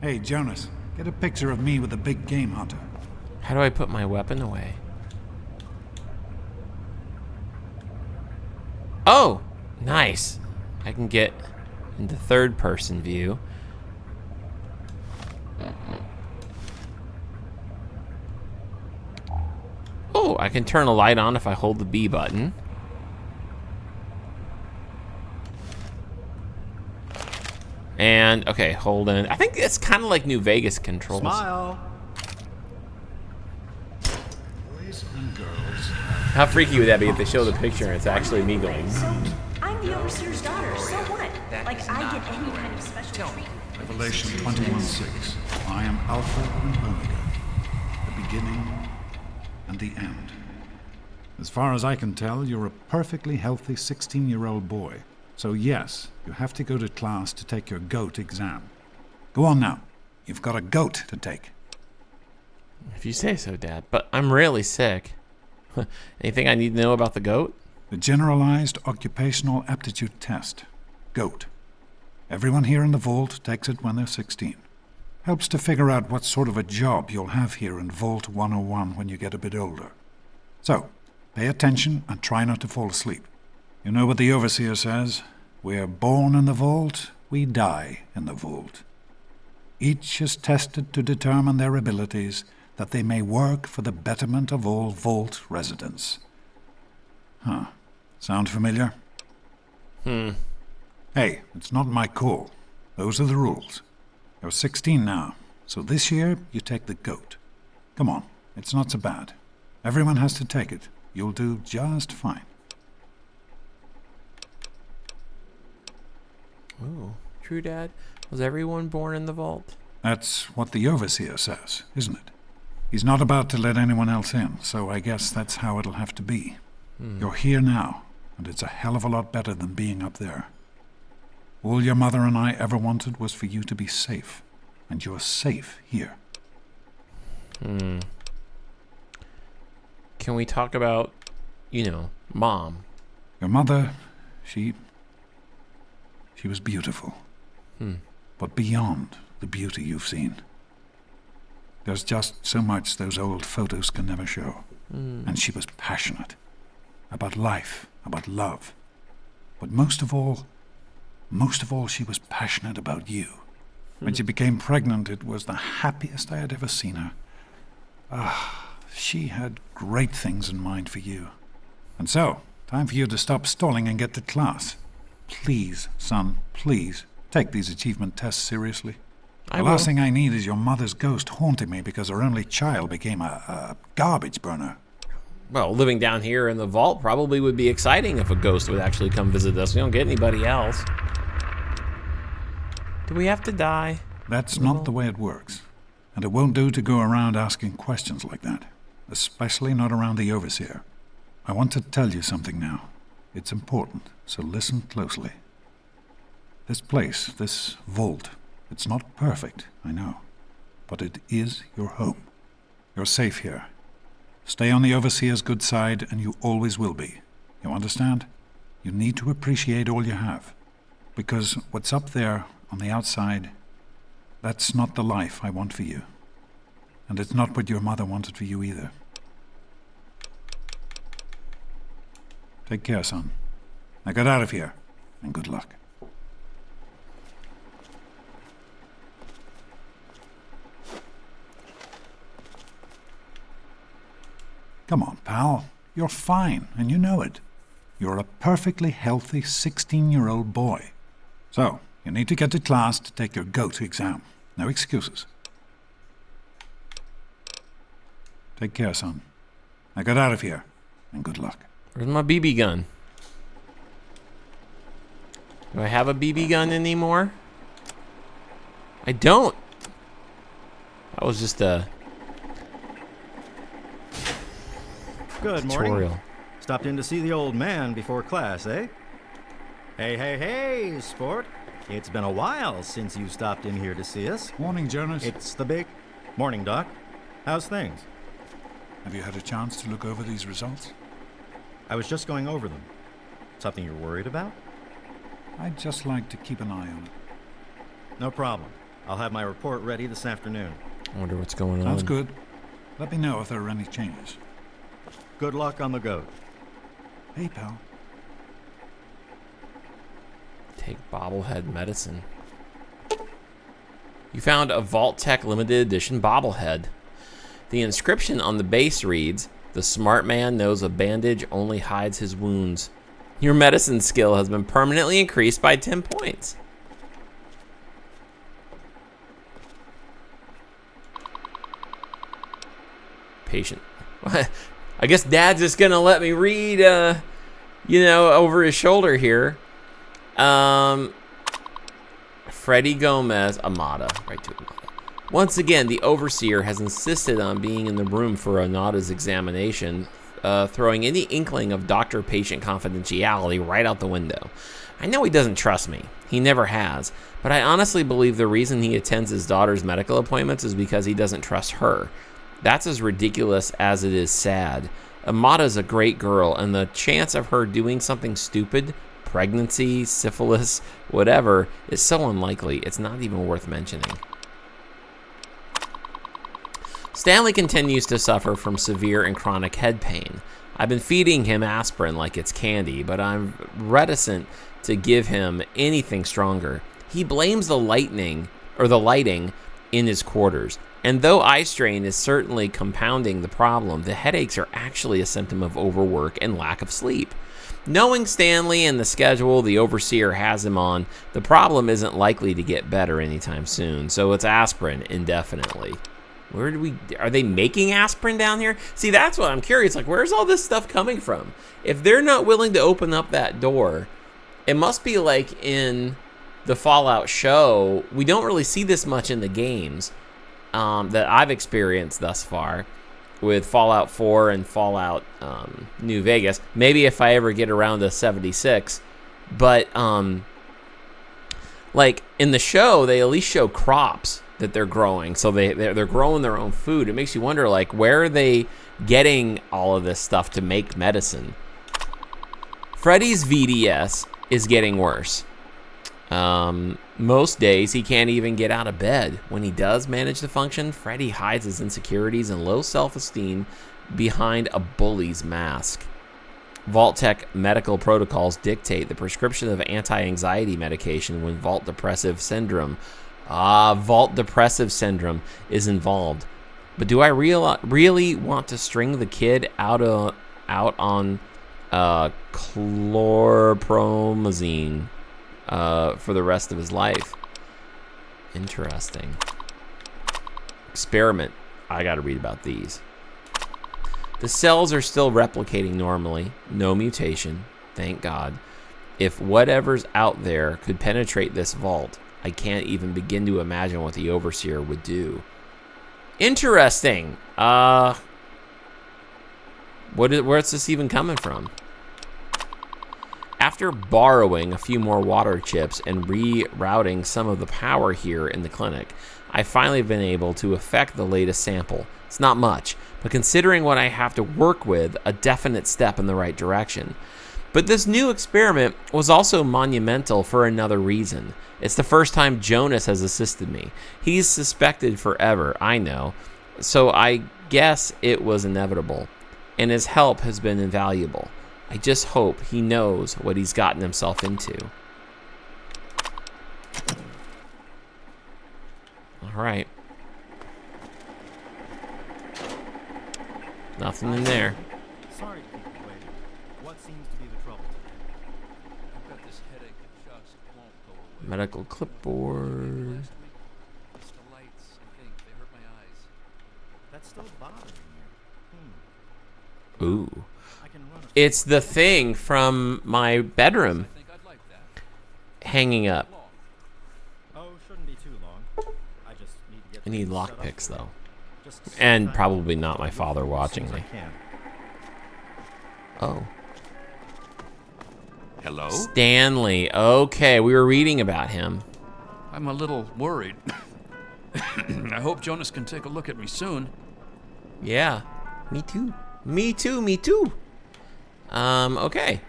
Hey, Jonas, get a picture of me with the big game hunter. How do I put my weapon away? Oh, nice. I can get into third person view. Oh, I can turn a light on if I hold the B button. And, okay, hold in. I think it's kind of like New Vegas controls. Smile. Boys and girls. How freaky would that be if they show the picture and it's actually me going? So, I'm the overseer's daughter, so what? Like, I get any kind of special treatment. Revelation 21:6. I am Alpha and Omega, the beginning and the end. As far as I can tell, you're a perfectly healthy 16-year-old boy. So yes, you have to go to class to take your GOAT exam. Go on now. You've got a GOAT to take. If you say so, Dad. But I'm really sick. Anything I need to know about the GOAT? The Generalized Occupational Aptitude Test. GOAT. Everyone here in the Vault takes it when they're 16. Helps to figure out what sort of a job you'll have here in Vault 101 when you get a bit older. So, pay attention and try not to fall asleep. You know what the Overseer says? We're born in the Vault, we die in the Vault. Each is tested to determine their abilities, that they may work for the betterment of all Vault residents. Huh. Sound familiar? Hey, it's not my call. Those are the rules. You're 16 now, so this year you take the GOAT. Come on, it's not so bad. Everyone has to take it. You'll do just fine. Ooh, true, Dad. Was everyone born in the Vault? That's what the Overseer says, isn't it? He's not about to let anyone else in, so I guess that's how it'll have to be. You're here now, and it's a hell of a lot better than being up there. All your mother and I ever wanted was for you to be safe, and you're safe here. Can we talk about, Mom? Your mother, she was beautiful. But beyond the beauty you've seen. There's just so much those old photos can never show. And she was passionate. About life, about love. But most of all, she was passionate about you. When she became pregnant, it was the happiest I had ever seen her. She had great things in mind for you. And so, time for you to stop stalling and get to class. Please, son, please, take these achievement tests seriously. The last thing I need is your mother's ghost haunting me because her only child became a garbage burner. Well, living down here in the Vault probably would be exciting if a ghost would actually come visit us. We don't get anybody else. Do we have to die? That's not the way it works. And it won't do to go around asking questions like that, especially not around the Overseer. I want to tell you something now. It's important, so listen closely. This place, this vault, it's not perfect, I know, but it is your home. You're safe here. Stay on the Overseer's good side, and you always will be. You understand? You need to appreciate all you have, because what's up there on the outside, that's not the life I want for you. And it's not what your mother wanted for you either. Take care, son. Now get out of here, and good luck. Come on, pal. You're fine, and you know it. You're a perfectly healthy 16-year-old boy. So, you need to get to class to take your GOAT exam. No excuses. Take care, son. Now get out of here, and good luck. Where's my BB gun? Do I have a BB gun anymore? I don't. That was just a Good tutorial. morning. Stopped in to see the old man before class, eh? Hey, sport. It's been a while since you stopped in here to see us. Morning, Jonas. It's the big... Morning, Doc. How's things? Have you had a chance to look over these results? I was just going over them. Something you're worried about? I'd just like to keep an eye on it. No problem. I'll have my report ready this afternoon. I wonder what's going on. Sounds good. Let me know if there are any changes. Good luck on the GOAT. Hey, pal. Take bobblehead medicine. You found a Vault Tech limited edition bobblehead. The inscription on the base reads, "The smart man knows a bandage only hides his wounds." Your medicine skill has been permanently increased by 10 points. Patient. I guess Dad's just gonna let me read, over his shoulder here. Freddie Gomez, Amada, right to Amada. Once again, the Overseer has insisted on being in the room for Amada's examination, throwing any inkling of doctor-patient confidentiality right out the window. I know he doesn't trust me. He never has. But I honestly believe the reason he attends his daughter's medical appointments is because he doesn't trust her. That's as ridiculous as it is sad. Amada's a great girl, and the chance of her doing something stupid, pregnancy, syphilis, whatever, is so unlikely, it's not even worth mentioning. Stanley continues to suffer from severe and chronic head pain. I've been feeding him aspirin like it's candy, but I'm reticent to give him anything stronger. He blames the lighting in his quarters. And though eye strain is certainly compounding the problem, the headaches are actually a symptom of overwork and lack of sleep. Knowing Stanley and the schedule the Overseer has him on, the problem isn't likely to get better anytime soon, so it's aspirin indefinitely. Are they making aspirin down here? See, that's what I'm curious, like, where's all this stuff coming from? If they're not willing to open up that door, it must be like in the Fallout show. We don't really see this much in the games that I've experienced thus far with Fallout 4 and Fallout New Vegas. Maybe if I ever get around to 76. But, like, in the show, they at least show crops that they're growing. So they're growing their own food. It makes you wonder, like, where are they getting all of this stuff to make medicine? Freddy's VDS is getting worse. Most days he can't even get out of bed. When he does manage to function, Freddy hides his insecurities and low self-esteem behind a bully's mask. Vault-Tec medical protocols dictate the prescription of anti-anxiety medication when Vault Depressive Syndrome is involved. But do I really want to string the kid out on chlorpromazine for the rest of his life? Interesting. Experiment. I gotta read about these. The cells are still replicating normally. No mutation. Thank God. If whatever's out there could penetrate this vault, I can't even begin to imagine what the Overseer would do. Interesting. Where's this even coming from? After borrowing a few more water chips and rerouting some of the power here in the clinic, I finally been able to affect the latest sample. It's not much, but considering what I have to work with, a definite step in the right direction. But this new experiment was also monumental for another reason. It's the first time Jonas has assisted me. He's suspected forever, I know, so I guess it was inevitable, and his help has been invaluable. I just hope he knows what he's gotten himself into. All right. Nothing in there. Sorry to keep you waiting. What seems to be the trouble today? I've got this headache that just won't go away. Medical clipboard. It's the lights, I think. They hurt my eyes. That's still bothering you. Ooh. It's the thing from my bedroom. Hanging up. Oh, shouldn't be too long. I just need to get I need things set up lockpicks here. though. Just And probably not my father watching me. Oh. Hello? Stanley. Okay, we were reading about him. I'm a little worried. I hope Jonas can take a look at me soon. Yeah. Me too. Me too, me too. Okay.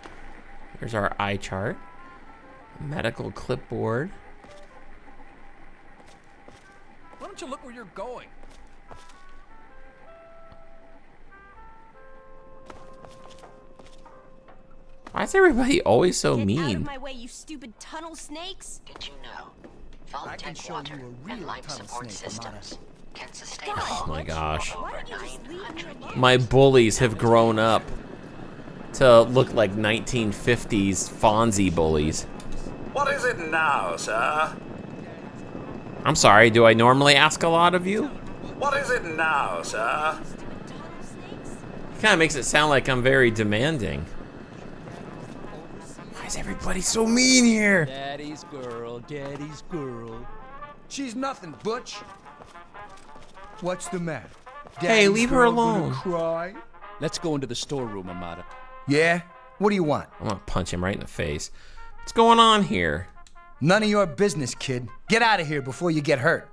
Here's our eye chart. Medical clipboard. Why don't you look where you're going? Why is everybody always so Get out of mean? my way, you stupid tunnel snakes! Did you know? Vault-type water and life support systems can sustain Oh my gosh. over 900 years. My bullies have grown up to look like 1950s Fonzie bullies. What is it now, sir? I'm sorry, do I normally ask a lot of you? What is it now, sir? It kind of makes it sound like I'm very demanding. Why is everybody so mean here? Daddy's girl, daddy's girl. She's nothing, Butch. What's the matter? Hey, leave her girl gonna alone. Cry? Let's go into the storeroom, Amada. Yeah? What do you want? I'm gonna punch him right in the face. What's going on here? None of your business, kid. Get out of here before you get hurt.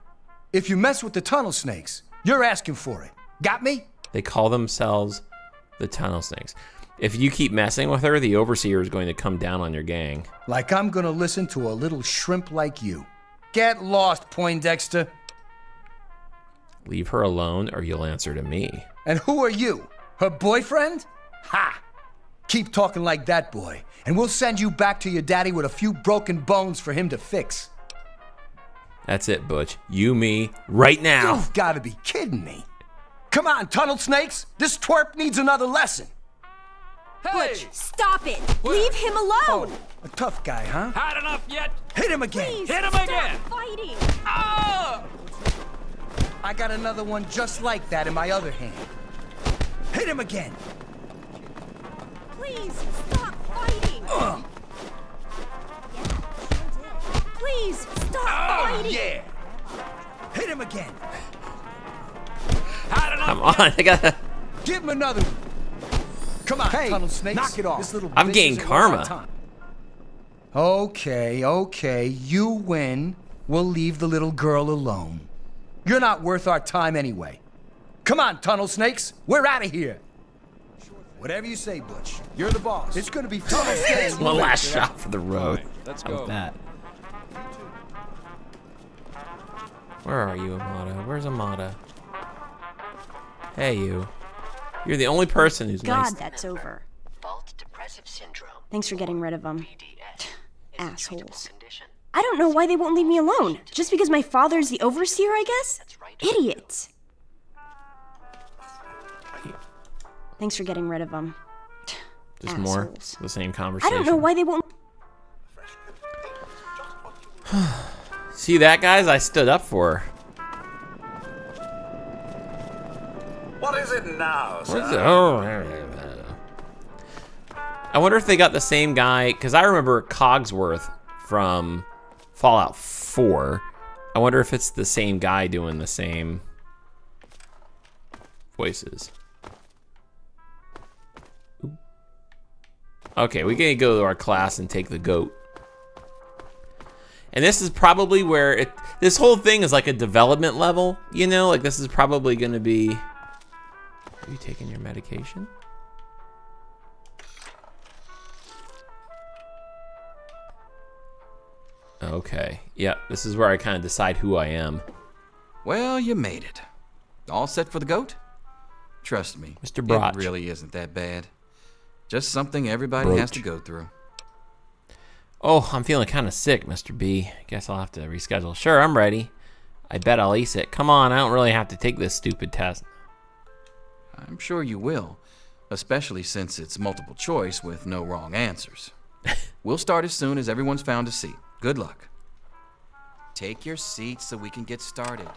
If you mess with the tunnel snakes, you're asking for it. Got me? They call themselves the Tunnel Snakes. If you keep messing with her, the Overseer is going to come down on your gang. Like I'm gonna listen to a little shrimp like you. Get lost, Poindexter. Leave her alone or you'll answer to me. And who are you? Her boyfriend? Ha! Keep talking like that, boy, and we'll send you back to your daddy with a few broken bones for him to fix. That's it, Butch. You, me, right now. You've gotta be kidding me. Come on, tunnel snakes. This twerp needs another lesson. Butch, stop it! Leave him alone! Oh, a tough guy, huh? Had enough yet? Hit him again. Please, Hit him stop again. fighting! Ah! I got another one just like that in my other hand. Hit him again. Please, stop fighting! Please, stop fighting! Yeah. Hit him again. Had enough Come on, I gotta. Give him another one. Come on, Hey, tunnel snakes. knock it off. This little I'm bitch getting isn't worth our karma. time. Okay. You win. We'll leave the little girl alone. You're not worth our time anyway. Come on, tunnel snakes. We're out of here. Whatever you say, Butch. You're the boss. It's gonna be tunnel snakes. One last shot for the road. Let's How go. was that? Where are you, Amada? Where's Amada? Hey, you. You're the only person who's God, nice. that's over. Vault depressive syndrome. Thanks for getting rid of them. VDS. Assholes. Condition. I don't know why they won't leave me alone. Just because my father's the overseer, I guess? Idiots. Thanks for getting rid of them. Just more? Assholes. The same I conversation. don't know why they won't. See that, guys? I stood up for her. What is it now, What is it? sir? Oh. I wonder if they got the same guy, because I remember Cogsworth from Fallout 4. I wonder if it's the same guy doing the same voices. Ooh. Okay, we gotta go to our class and take the goat. And this is probably where this whole thing is like a development level, you know? Like this is probably gonna be... Are you taking your medication? Okay, yeah, this is where I kind of decide who I am. Well, you made it. All set for the goat? Trust me, Mr. Broch. It really isn't that bad. Just something everybody has to go through. Oh, I'm feeling kind of sick, Mr. B. Guess I'll have to reschedule. Sure, I'm ready. I bet I'll ace it. Come on, I don't really have to take this stupid test. I'm sure you will, especially since it's multiple choice with no wrong answers. We'll start as soon as everyone's found a seat. Good luck. Take your seat so we can get started.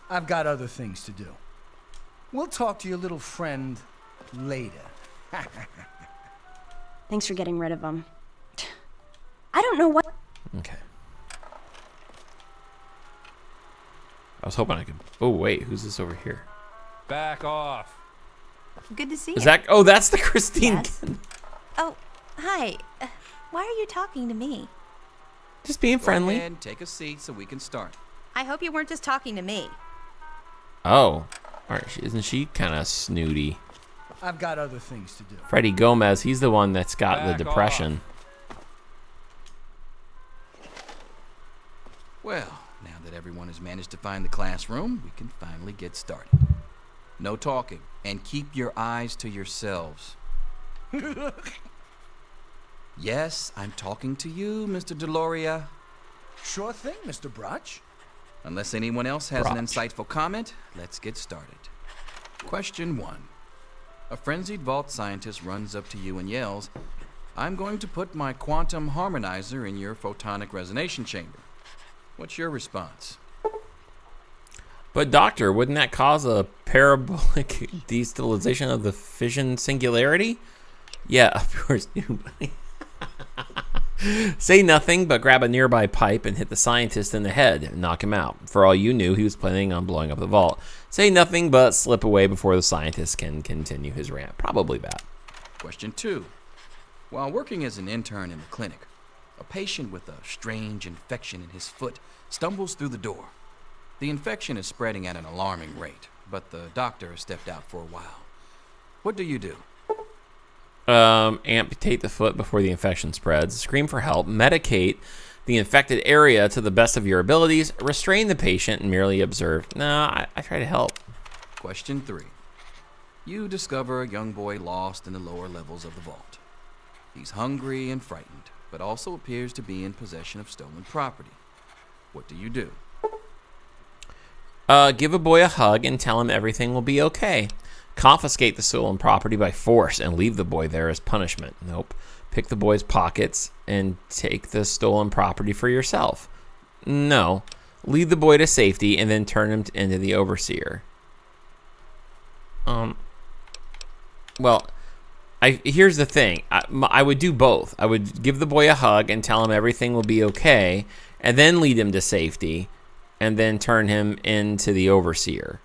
I've got other things to do. We'll talk to your little friend later. Thanks for getting rid of him. I don't know what... Okay. I was hoping I could... Oh, wait, who's this over here? Back off. Good to see you. Is that... Oh, that's the Christine. Yes. Oh, hi. Why are you talking to me? Just being friendly. Go ahead, take a seat so we can start. I hope you weren't just talking to me. Oh. Alright, isn't she kind of snooty? I've got other things to do. Freddie Gomez, he's the one that's got the depression. Well, now that everyone has managed to find the classroom, we can finally get started. No talking, and keep your eyes to yourselves. Yes, I'm talking to you, Mr. Deloria. Sure thing, Mr. Broch. Unless anyone else has an insightful comment, let's get started. Question 1. A frenzied vault scientist runs up to you and yells, "I'm going to put my quantum harmonizer in your photonic resonation chamber." What's your response? But doctor, wouldn't that cause a parabolic destabilization of the fission singularity? Yeah, of course. Say nothing, but grab a nearby pipe and hit the scientist in the head and knock him out. For all you knew, he was planning on blowing up the vault. Say nothing, but slip away before the scientist can continue his rant. Probably that. Question 2. While working as an intern in the clinic, a patient with a strange infection in his foot stumbles through the door. The infection is spreading at an alarming rate, but the doctor has stepped out for a while. What do you do? Amputate the foot before the infection spreads, scream for help, medicate the infected area to the best of your abilities, restrain the patient, and merely observe. No, I try to help. Question 3. You discover a young boy lost in the lower levels of the vault. He's hungry and frightened, but also appears to be in possession of stolen property. What do you do? Give a boy a hug and tell him everything will be okay. Confiscate the stolen property by force and leave the boy there as punishment. Nope. Pick the boy's pockets and take the stolen property for yourself. No. Lead the boy to safety and then turn him into the overseer. Well, here's the thing. I would do both. I would give the boy a hug and tell him everything will be okay, and then lead him to safety, and then turn him into the overseer.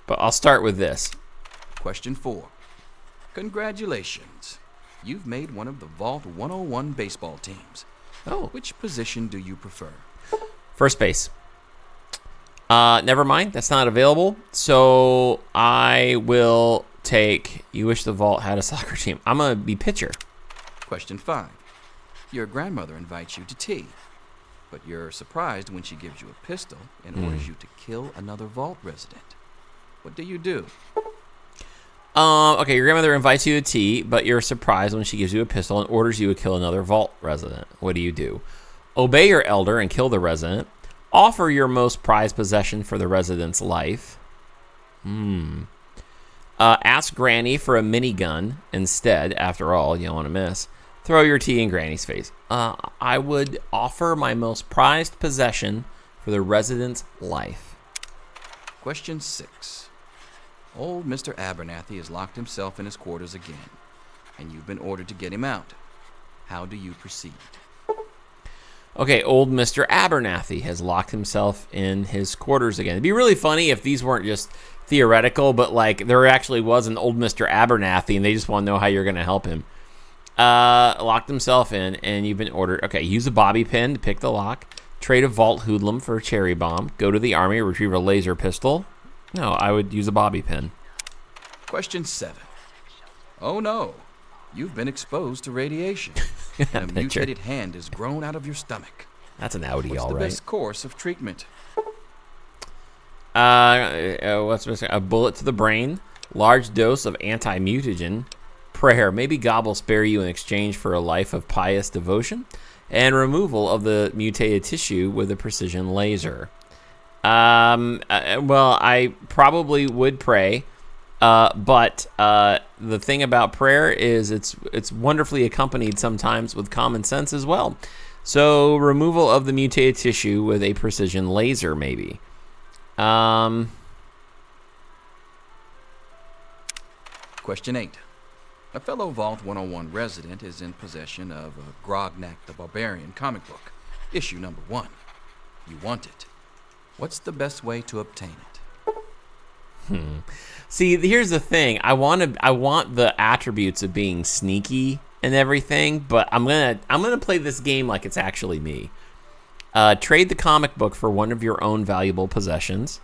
But I'll start with this. Question 4. Congratulations. You've made one of the Vault 101 baseball teams. Oh. Which position do you prefer? First base. Never mind. That's not available. So I will take... You wish the Vault had a soccer team. I'm going to be pitcher. Question 5. Your grandmother invites you to tea, but you're surprised when she gives you a pistol and orders you to kill another Vault resident. What do you do? Okay, your grandmother invites you to tea, but you're surprised when she gives you a pistol and orders you to kill another Vault resident. What do you do? Obey your elder and kill the resident. Offer your most prized possession for the resident's life. Ask Granny for a minigun instead. After all, you don't want to miss. Throw your tea in Granny's face. I would offer my most prized possession for the resident's life. Question 6. Old Mr. Abernathy has locked himself in his quarters again, and you've been ordered to get him out. How do you proceed? Okay, old Mr. Abernathy has locked himself in his quarters again. It'd be really funny if these weren't just theoretical, but like there actually was an old Mr. Abernathy and they just want to know how you're going to help him. Locked himself in, and you've been ordered. Okay, use a bobby pin to pick the lock. Trade a vault hoodlum for a cherry bomb. Go to the army, retrieve a laser pistol. No, I would use a bobby pin. Question 7. Oh no, you've been exposed to radiation. And a mutated hand has grown out of your stomach. That's an Audi, all right. What's the best course of treatment? A bullet to the brain, large dose of anti-mutagen, prayer, maybe God will spare you in exchange for a life of pious devotion, and removal of the mutated tissue with a precision laser. Well, I probably would pray, but the thing about prayer is it's wonderfully accompanied sometimes with common sense as well. So removal of the mutated tissue with a precision laser, maybe. Question 8. A fellow Vault 101 resident is in possession of a Grognak the Barbarian comic book, issue number 1. You want it. What's the best way to obtain it? See, here's the thing. I want the attributes of being sneaky and everything, but I'm gonna play this game like it's actually me. Trade the comic book for one of your own valuable possessions.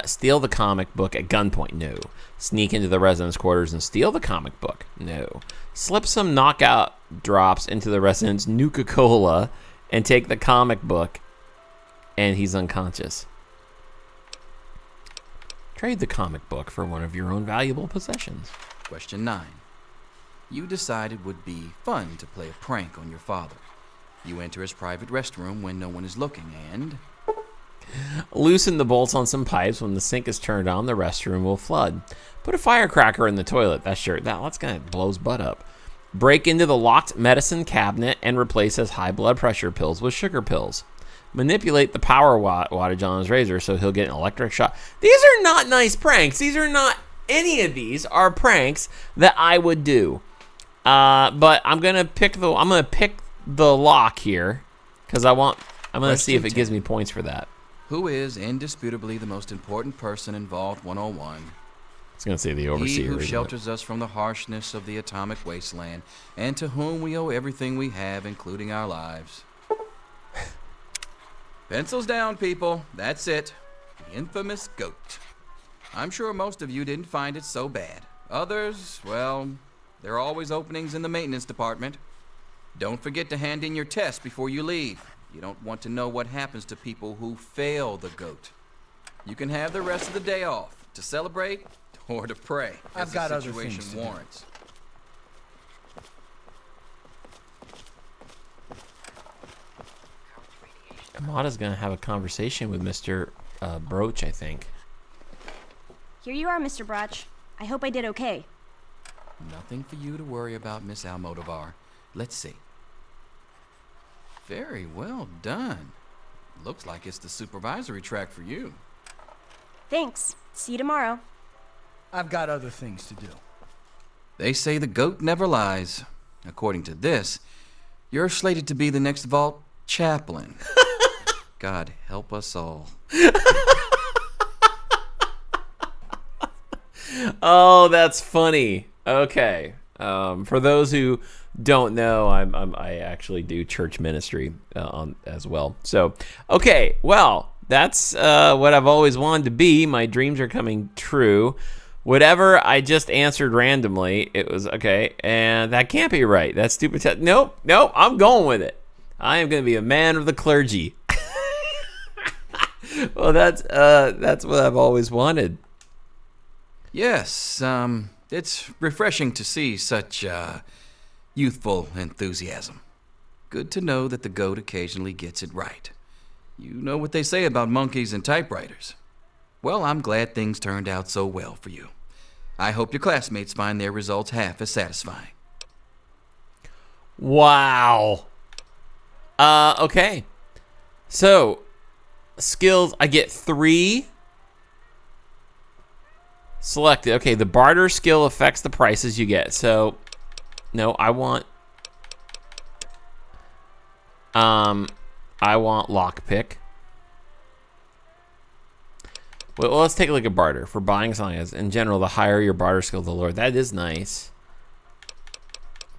Steal the comic book at gunpoint. No. Sneak into the residence quarters and steal the comic book. No. Slip some knockout drops into the resident's Nuka-Cola and take the comic book, and he's unconscious. Trade the comic book for one of your own valuable possessions. Question 9. You decided it would be fun to play a prank on your father. You enter his private restroom when no one is looking and... Loosen the bolts on some pipes. When the sink is turned on, the restroom will flood. Put a firecracker in the toilet. That's gonna blow his butt up. Break into the locked medicine cabinet and replace his high blood pressure pills with sugar pills. Manipulate the power wattage on his razor so he'll get an electric shock. These are not nice pranks. These are not, any of these are pranks that I would do. But I'm gonna pick the lock here because I'm gonna see if it gives me points for that. Who is indisputably the most important person in Vault 101? It's going to say the Overseer. He who shelters us from the harshness of the atomic wasteland, and to whom we owe everything we have, including our lives. Pencils down, people. That's it. The infamous goat. I'm sure most of you didn't find it so bad. Others, well, there are always openings in the maintenance department. Don't forget to hand in your test before you leave. You don't want to know what happens to people who fail the goat. You can have the rest of the day off to celebrate or to pray, as the situation warrants. Amada's gonna have a conversation with Mr. Broach, I think. Here you are, Mr. Broch. I hope I did okay. Nothing for you to worry about, Miss Almodovar. Let's see. Very well done. Looks like it's the supervisory track for you. Thanks. See you tomorrow. I've got other things to do. They say the goat never lies. According to this, you're slated to be the next Vault chaplain. God help us all. Oh, that's funny. Okay. For those who don't know, I actually do church ministry as well. So, okay, well, that's what I've always wanted to be. My dreams are coming true. Whatever I just answered randomly, it was okay, and that can't be right. That's stupid. Nope, I'm going with it. I am going to be a man of the clergy. Well, that's what I've always wanted. Yes, it's refreshing to see such youthful enthusiasm. Good to know that the goat occasionally gets it right. You know what they say about monkeys and typewriters. Well, I'm glad things turned out so well for you. I hope your classmates find their results half as satisfying. Wow. Okay. So, skills, I get 3 selected. Okay, the barter skill affects the prices you get. So, no, I want... I want lockpick. Well, let's take a look at barter. For buying something, as in general, the higher your barter skill, the lower. That is nice.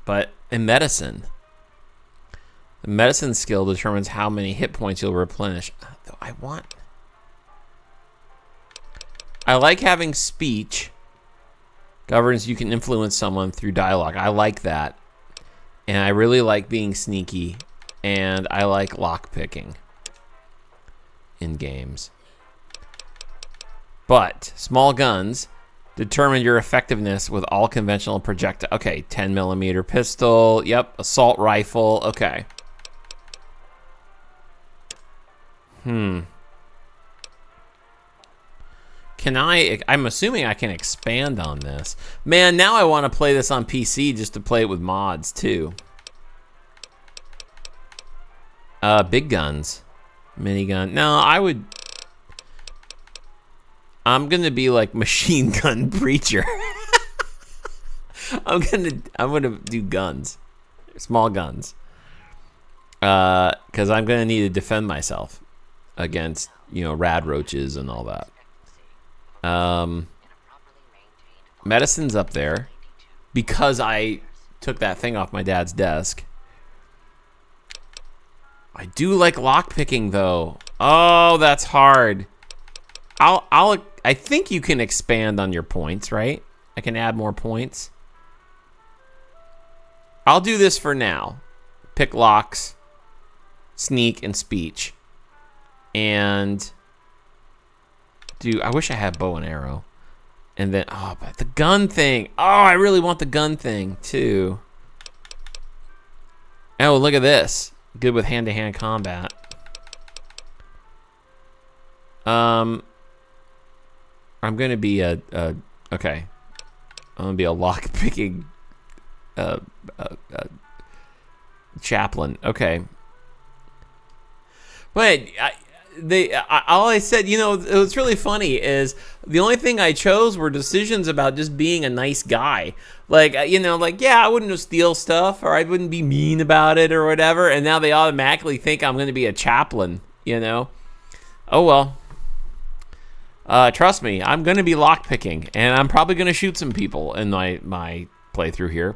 But in medicine, the medicine skill determines how many hit points you'll replenish. I like having speech. Governs you can influence someone through dialogue. I like that. And I really like being sneaky. And I like lockpicking in games. But small guns determine your effectiveness with all conventional projectile. Okay, 10mm pistol. Yep, assault rifle. Okay. Can I'm assuming I can expand on this. Man, now I want to play this on PC just to play it with mods too. Big guns. Minigun. No, I'm gonna be like machine gun preacher. I'm gonna do guns. Small guns. Cause I'm gonna need to defend myself against, rad roaches and all that. Medicine's up there because I took that thing off my dad's desk. I do like lockpicking though. Oh, that's hard. I think you can expand on your points, right? I can add more points. I'll do this for now. Pick locks, sneak, and speech. And I wish I had bow and arrow. And then, but the gun thing. Oh, I really want the gun thing too. Oh, look at this. Good with hand-to-hand combat. I'm gonna be okay. I'm gonna be a lock-picking chaplain. Okay. But all I said, what's really funny is the only thing I chose were decisions about just being a nice guy. Like, I wouldn't steal stuff or I wouldn't be mean about it or whatever. And now they automatically think I'm going to be a chaplain, Oh, well. Trust me, I'm going to be lockpicking and I'm probably going to shoot some people in my playthrough here.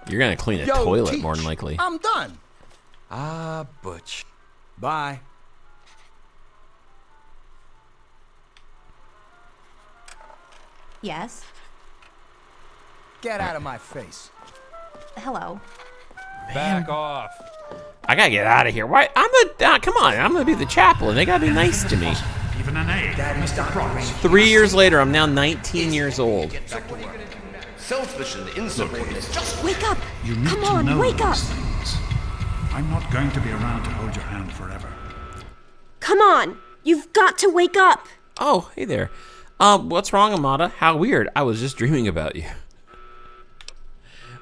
You're gonna clean a toilet, Teach. more than likely. I'm done. Butch. Bye. Yes? Get out of my face. Hello. Back off. I gotta get out of here. Why? Come on, I'm gonna be the chaplain. They gotta be nice to me. Even an A, Mr. Progress. 3 years later, I'm now 19 years old. Selfish and insubordinate. Just wake up! You need Come to on, know wake up! these things. I'm not going to be around to hold your hand forever. Come on! You've got to wake up! Oh, hey there. What's wrong, Amada? How weird. I was just dreaming about you.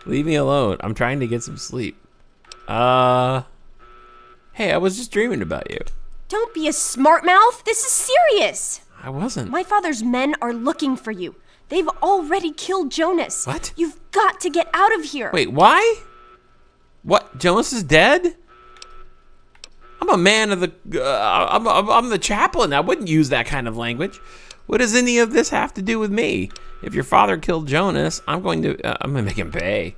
Leave me alone. I'm trying to get some sleep. Hey, I was just dreaming about you. Don't be a smart mouth. This is serious. I wasn't. My father's men are looking for you. They've already killed Jonas. What? You've got to get out of here. Wait, why? What? Jonas is dead? I'm a man of the... I'm the chaplain. I wouldn't use that kind of language. What does any of this have to do with me? If your father killed Jonas, I'm going to make him pay.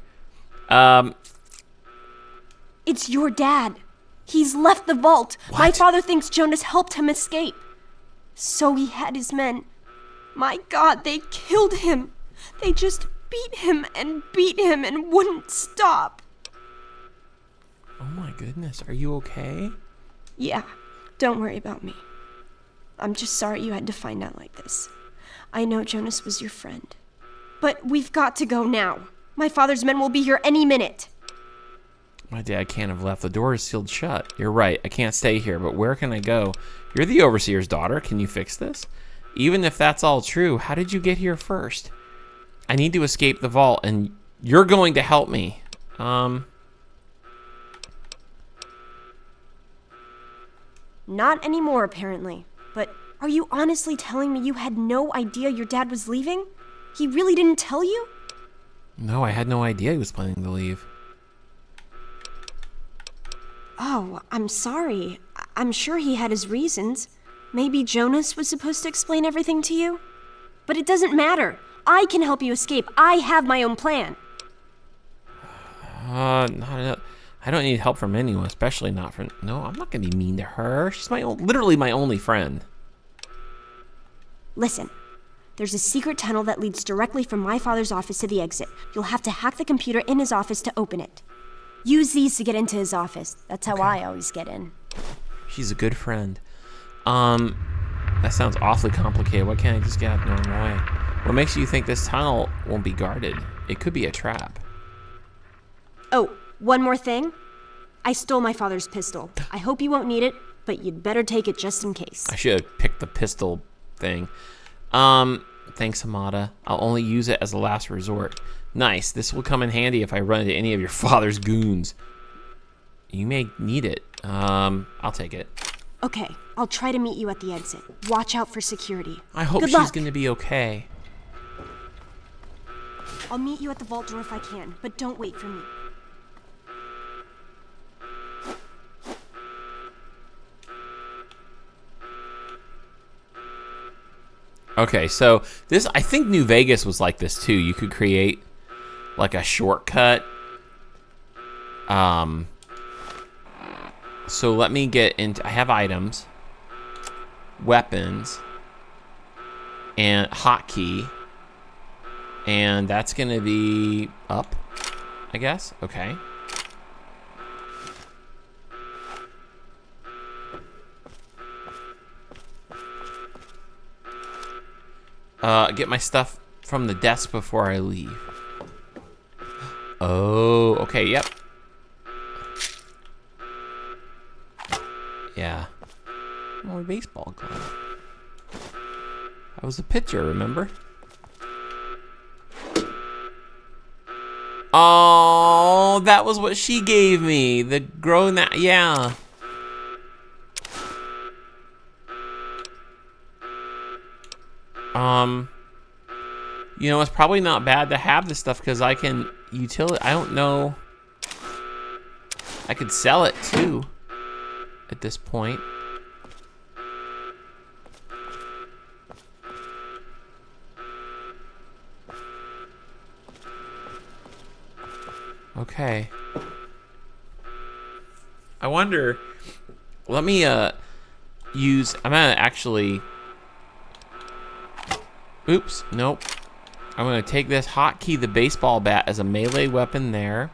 It's your dad. He's left the vault. What? My father thinks Jonas helped him escape. So he had his men. My God, they killed him. They just beat him and wouldn't stop. Oh my goodness, are you okay? Yeah, don't worry about me. I'm just sorry you had to find out like this. I know Jonas was your friend. But we've got to go now. My father's men will be here any minute. My dad can't have left. The door is sealed shut. You're right, I can't stay here, but where can I go? You're the overseer's daughter. Can you fix this? Even if that's all true, how did you get here first? I need to escape the vault, and you're going to help me. Not anymore, apparently. But are you honestly telling me you had no idea your dad was leaving? He really didn't tell you? No, I had no idea he was planning to leave. Oh, I'm sorry. I'm sure he had his reasons. Maybe Jonas was supposed to explain everything to you? But it doesn't matter. I can help you escape. I have my own plan. Not enough. I don't need help from anyone, especially not from... No, I'm not gonna be mean to her. She's literally my only friend. Listen, there's a secret tunnel that leads directly from my father's office to the exit. You'll have to hack the computer in his office to open it. Use these to get into his office. That's how I always get in. She's a good friend. That sounds awfully complicated. Why can't I just get out the normal way? What makes you think this tunnel won't be guarded? It could be a trap. Oh, one more thing. I stole my father's pistol. I hope you won't need it, but you'd better take it just in case. I should have picked the pistol thing. Thanks, Hamada. I'll only use it as a last resort. Nice. This will come in handy if I run into any of your father's goons. You may need it. I'll take it. Okay, I'll try to meet you at the exit. Watch out for security. I hope Good she's luck. gonna be okay. I'll meet you at the vault door if I can, but don't wait for me. Okay, so this, I think New Vegas was like this too. You could create like a shortcut. So let me get into, I have items, weapons, and hotkey. And that's gonna be up, I guess. Okay. Get my stuff from the desk before I leave. Oh, okay, yep. Yeah. Oh, a baseball glove. I was a pitcher, remember? Oh, that was what she gave me. The grown that, yeah. You know, it's probably not bad to have this stuff because I can I don't know. I could sell it too at this point. Okay. I wonder, let me use, I'm gonna actually, oops, nope. I'm gonna take this hotkey, the baseball bat, as a melee weapon there.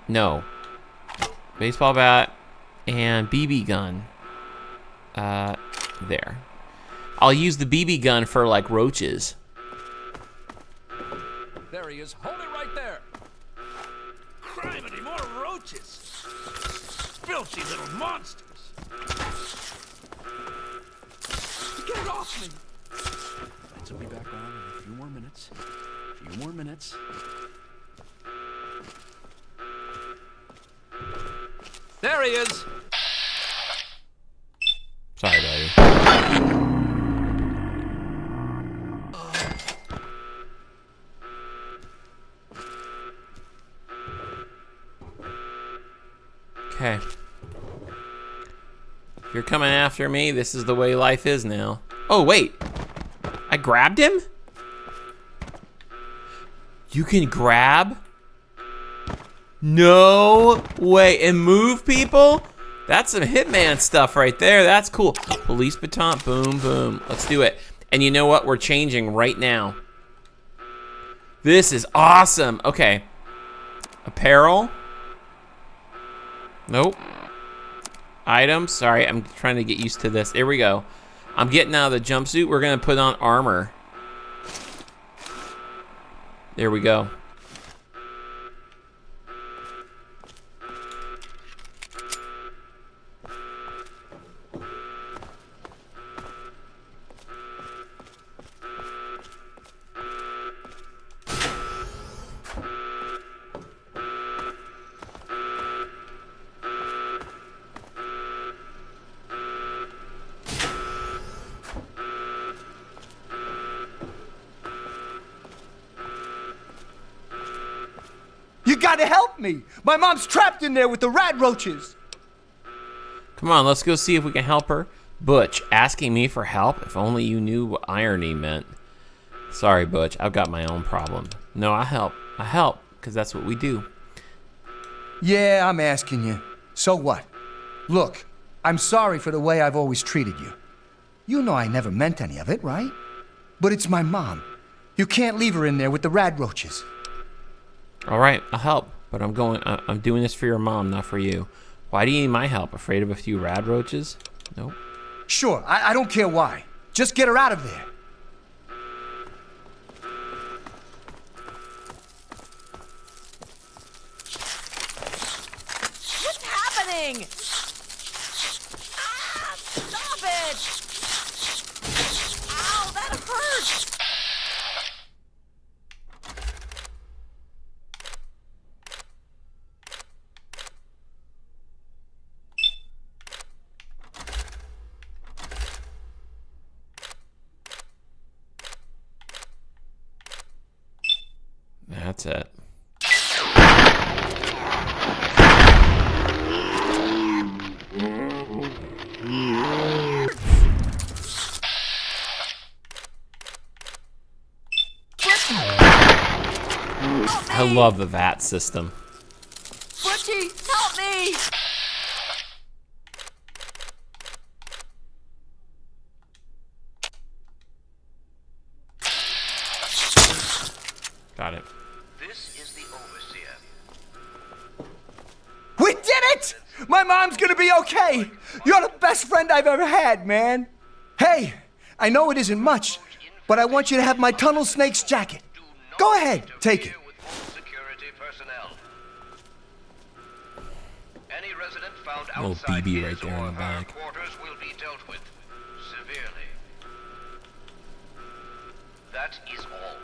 No. Baseball bat and BB gun. There. I'll use the BB gun for like roaches. There he is. Hold it right there. Criminy, more roaches! Filthy little monsters! Get it off me! Lights will be back on in a few more minutes. A few more minutes. There he is! Sorry, buddy. Okay. If you're coming after me, this is the way life is now. Oh, wait. I grabbed him? You can grab? No way. And move people? That's some Hitman stuff right there. That's cool. Police baton. Boom, boom. Let's do it. And you know what? We're changing right now. This is awesome. Okay. Apparel. Nope. Items. Sorry, I'm trying to get used to this. Here we go. I'm getting out of the jumpsuit. We're going to put on armor. There we go. gotta help me. My mom's trapped in there with the rat roaches. Come on, let's go see if we can help her. Butch, asking me for help? If only you knew what irony meant. Sorry, Butch, I've got my own problem. No, I help. I help, because that's what we do. Yeah, I'm asking you. So what? Look, I'm sorry for the way I've always treated you. You know I never meant any of it, right? But it's my mom. You can't leave her in there with the rat roaches. All right, I'll help, but I'm doing this for your mom, not for you. Why do you need my help? Afraid of a few rad roaches? Nope. Sure, I don't care why. Just get her out of there. What's happening? Ah, stop it! Ow, that hurts! That's it. I love the VAT system. Butchie, help me! Got it. This is the overseer. We did it! My mom's gonna be okay! You're the best friend I've ever had, man! Hey, I know it isn't much, but I want you to have my Tunnel Snake's jacket. Go ahead, take it. Security personnel. Any resident found Little outside BB right his there or in the her back. quarters will be dealt with severely. That is all.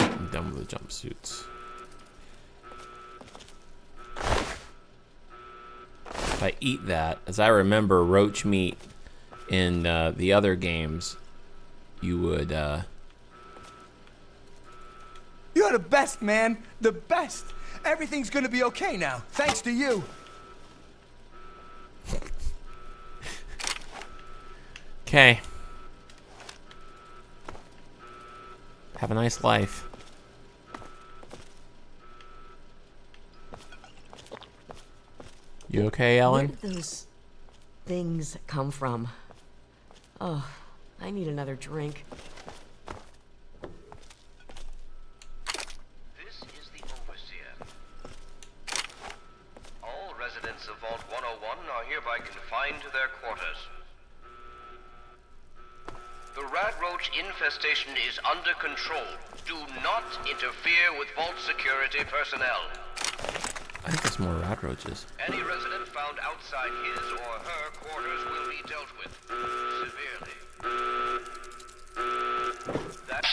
I'm done with the jumpsuits. If I eat that, as I remember roach meat in the other games, you would, You're the best, man. The best. Everything's gonna be okay now, thanks to you. Okay. Have a nice life. You okay, Ellen? Where did those things come from? Oh, I need another drink. This is the overseer. All residents of Vault 101 are hereby confined to their quarters. The rat roach infestation is under control. Do not interfere with Vault security personnel. I think it's more rat roaches. Any resident found outside his or her quarters will be dealt with severely. That...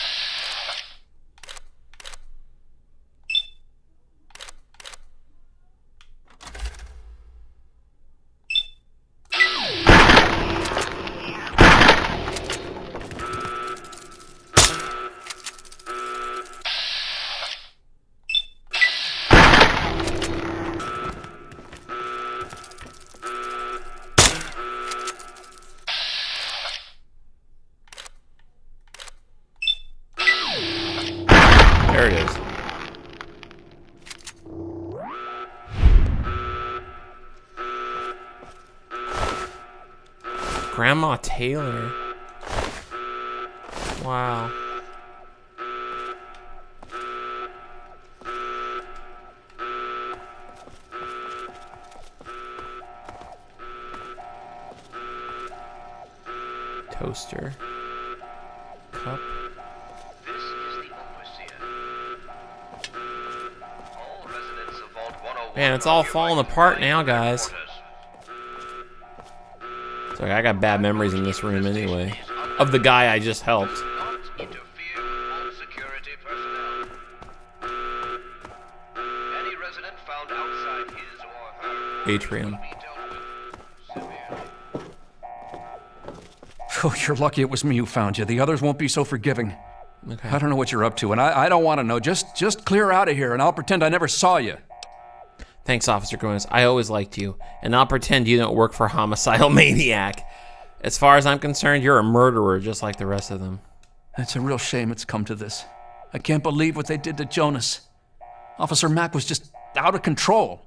There it is. Grandma Taylor. Wow. Toaster. Cup. Man, it's all falling apart now, guys. Sorry, I got bad memories in this room anyway. Of the guy I just helped. Atrium. Oh, you're lucky it was me who found you. The others won't be so forgiving. Okay. I don't know what you're up to, and I don't want to know. Just clear out of here, and I'll pretend I never saw you. Thanks, Officer Gomez. I always liked you, and I'll pretend you don't work for a homicidal maniac. As far as I'm concerned, you're a murderer just like the rest of them. It's a real shame it's come to this. I can't believe what they did to Jonas. Officer Mack was just out of control.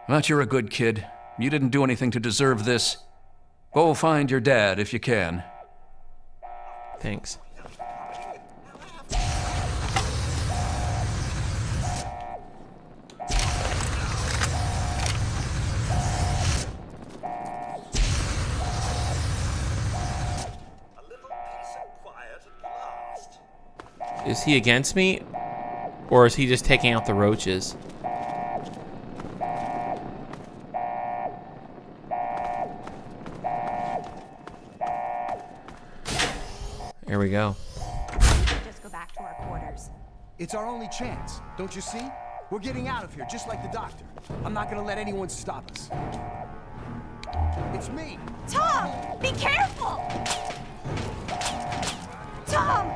But you're a good kid. You didn't do anything to deserve this. Go find your dad if you can. Thanks. Is he against me? Or is he just taking out the roaches? There we go. Just go back to our quarters. It's our only chance, don't you see? We're getting out of here, just like the doctor. I'm not gonna let anyone stop us. It's me! Tom! Be careful! Tom!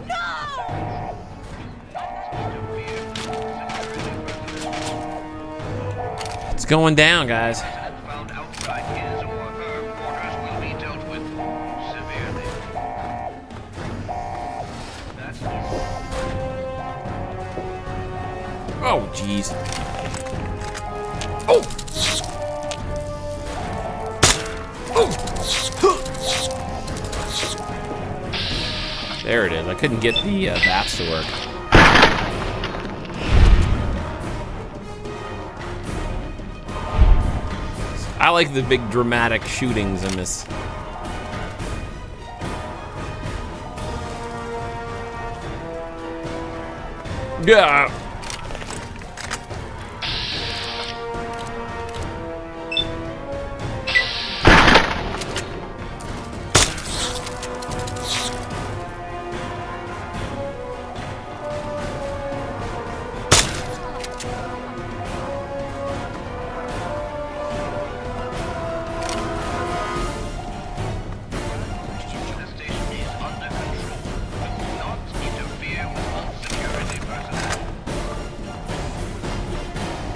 No! It's going down, guys. Oh, jeez. Oh! There it is. I couldn't get the bats to work. I like the big dramatic shootings in this. Yeah.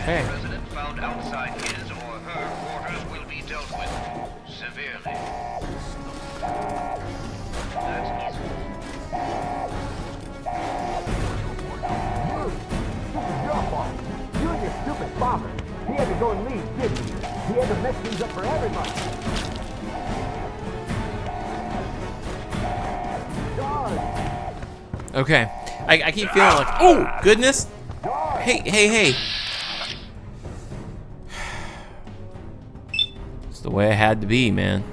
Okay. Resident found outside his or her quarters will be dealt with severely. That's easy. This is your fault. You and your stupid father. He had to go and leave, didn't he? He had to mess things up for everybody. Okay. I keep feeling like, oh, goodness. Hey. It's the way it had to be, man.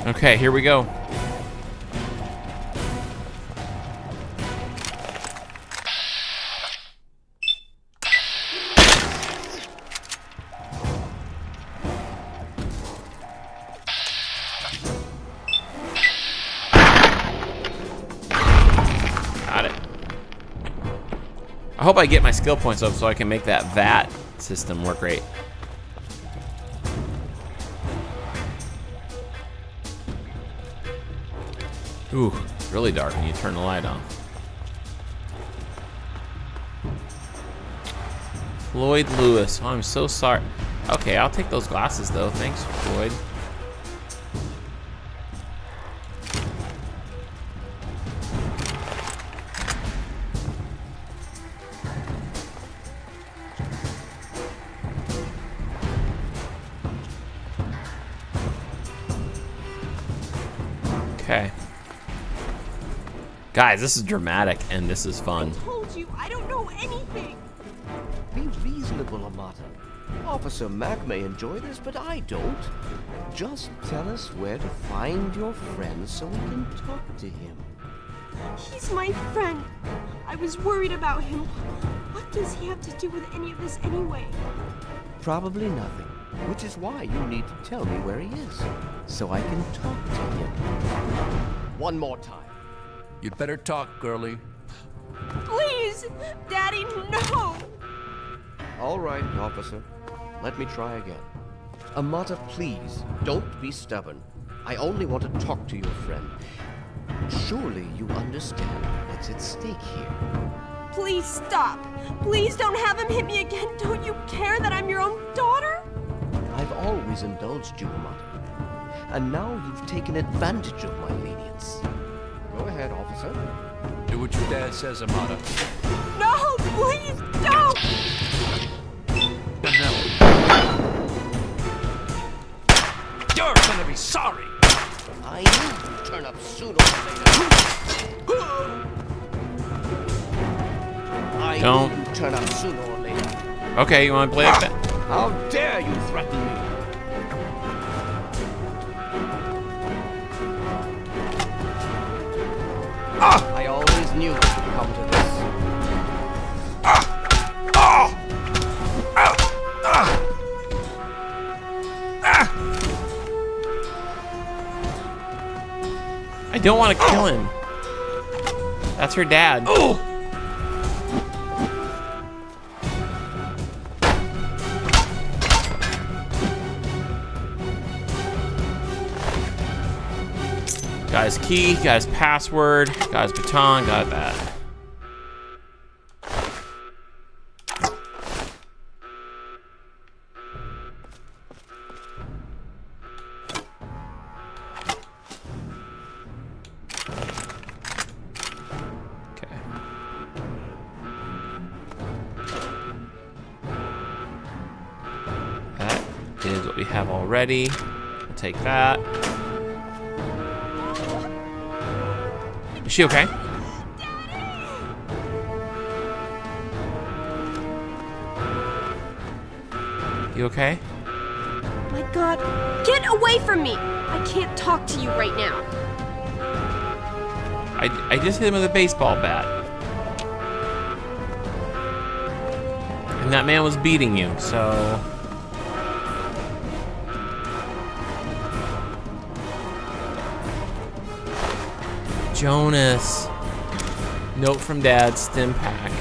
Okay, here we go. Got it. I hope I get my skill points up so I can make that VAT system work great. Ooh, it's really dark when you turn the light on. Floyd Lewis. Oh, I'm so sorry. Okay, I'll take those glasses though. Thanks, Floyd. Okay. Guys, this is dramatic and this is fun. I told you, I don't know anything. Be reasonable, Amata. Officer Mack may enjoy this, but I don't. Just tell us where to find your friend so we can talk to him. He's my friend. I was worried about him. What does he have to do with any of this anyway? Probably nothing. Which is why you need to tell me where he is, so I can talk to him. One more time. You'd better talk, girlie. Please! Daddy, no! All right, officer. Let me try again. Amata, please, don't be stubborn. I only want to talk to your friend. Surely you understand what's at stake here. Please stop. Please don't have him hit me again. Don't you care that I'm your own daughter? I've always indulged you, Amata. And now you've taken advantage of my lenience. Go ahead, officer. Do what your dad says, Amata. No, please don't! You're gonna be sorry! I knew you'd turn up sooner or later. I Don't. knew you'd turn up sooner or later. Okay, you want to play like that? How dare you threaten me? I always knew it would come to this. I don't want to kill him. That's her dad. Guy's key, guy's password, guy's baton, got that. Okay. That is what we have already. We'll take that. Is she okay? You okay? My God, get away from me! I can't talk to you right now. I just hit him with a baseball bat. And that man was beating you, so... Jonas. Note from Dad, stim pack.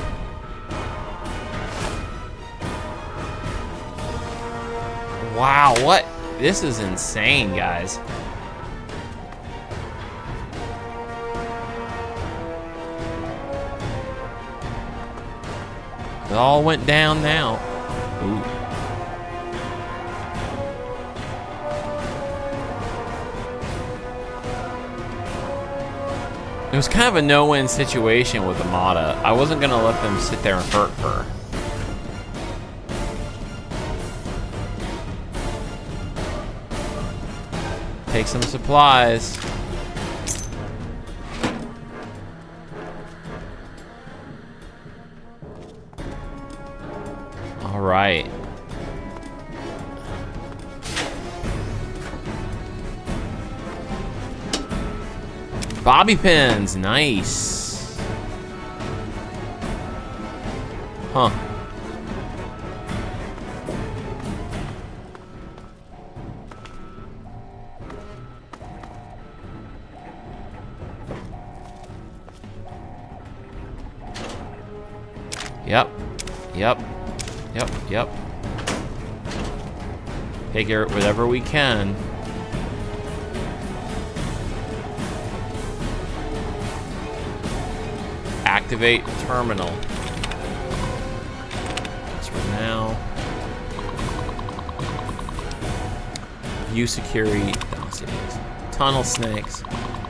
Wow, what? This is insane, guys. It all went down now. Ooh. It was kind of a no-win situation with Amata. I wasn't gonna let them sit there and hurt her. Take some supplies. All right. Bobby pins, nice. Huh. Yep. Take care of whatever we can. Activate terminal. That's for now. View security dossiers. Tunnel snakes.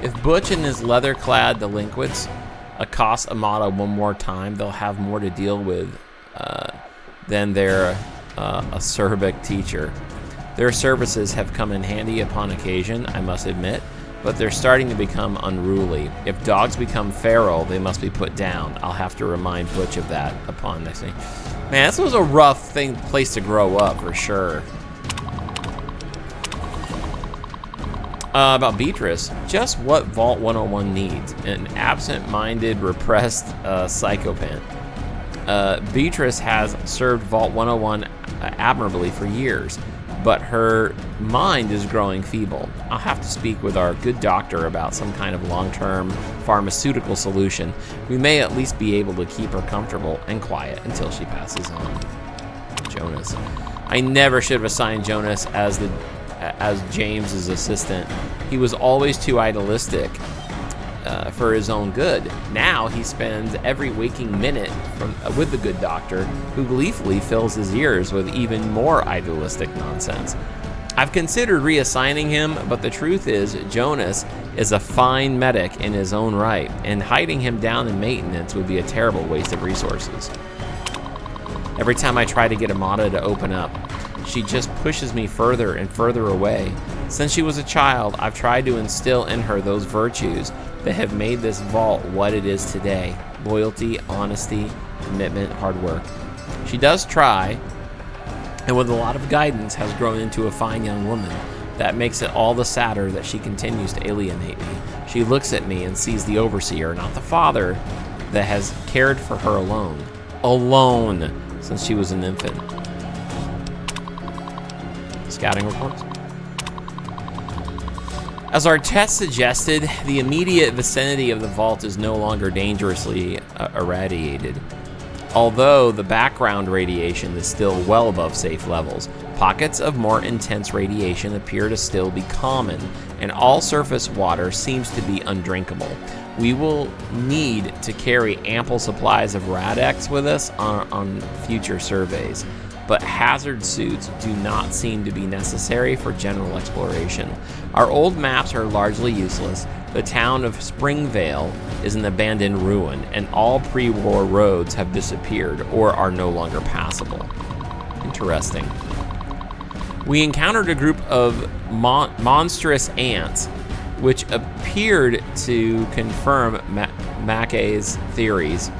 If Butch and his leather-clad delinquents accost Amata one more time, they'll have more to deal with than their acerbic teacher. Their services have come in handy upon occasion, I must admit, but they're starting to become unruly. If dogs become feral, they must be put down. I'll have to remind Butch of that upon this thing. Man, this was a rough place to grow up, for sure. About Beatrice, just what Vault 101 needs. An absent-minded, repressed psychopath. Beatrice has served Vault 101 admirably for years. but her mind is growing feeble. I'll have to speak with our good doctor about some kind of long-term pharmaceutical solution. We may at least be able to keep her comfortable and quiet until she passes on. Jonas. I never should have assigned Jonas as James's assistant. He was always too idealistic for his own good. Now he spends every waking minute with the good doctor, who gleefully fills his ears with even more idealistic nonsense. I've considered reassigning him, but the truth is Jonas is a fine medic in his own right, and hiding him down in maintenance would be a terrible waste of resources. Every time I try to get Amada to open up, she just pushes me further and further away. Since she was a child, I've tried to instill in her those virtues that have made this vault what it is today. Loyalty, honesty, commitment, hard work. She does try, and with a lot of guidance has grown into a fine young woman. That makes it all the sadder that she continues to alienate me. She looks at me and sees the overseer, not the father, that has cared for her alone. Alone since she was an infant. Scouting reports. As our test suggested, the immediate vicinity of the vault is no longer dangerously irradiated. Although the background radiation is still well above safe levels, pockets of more intense radiation appear to still be common, and all surface water seems to be undrinkable. We will need to carry ample supplies of Rad-X with us on future surveys, but hazard suits do not seem to be necessary for general exploration. Our old maps are largely useless. The town of Springvale is an abandoned ruin, and all pre-war roads have disappeared or are no longer passable. Interesting. We encountered a group of monstrous ants, which appeared to confirm Mackay's theories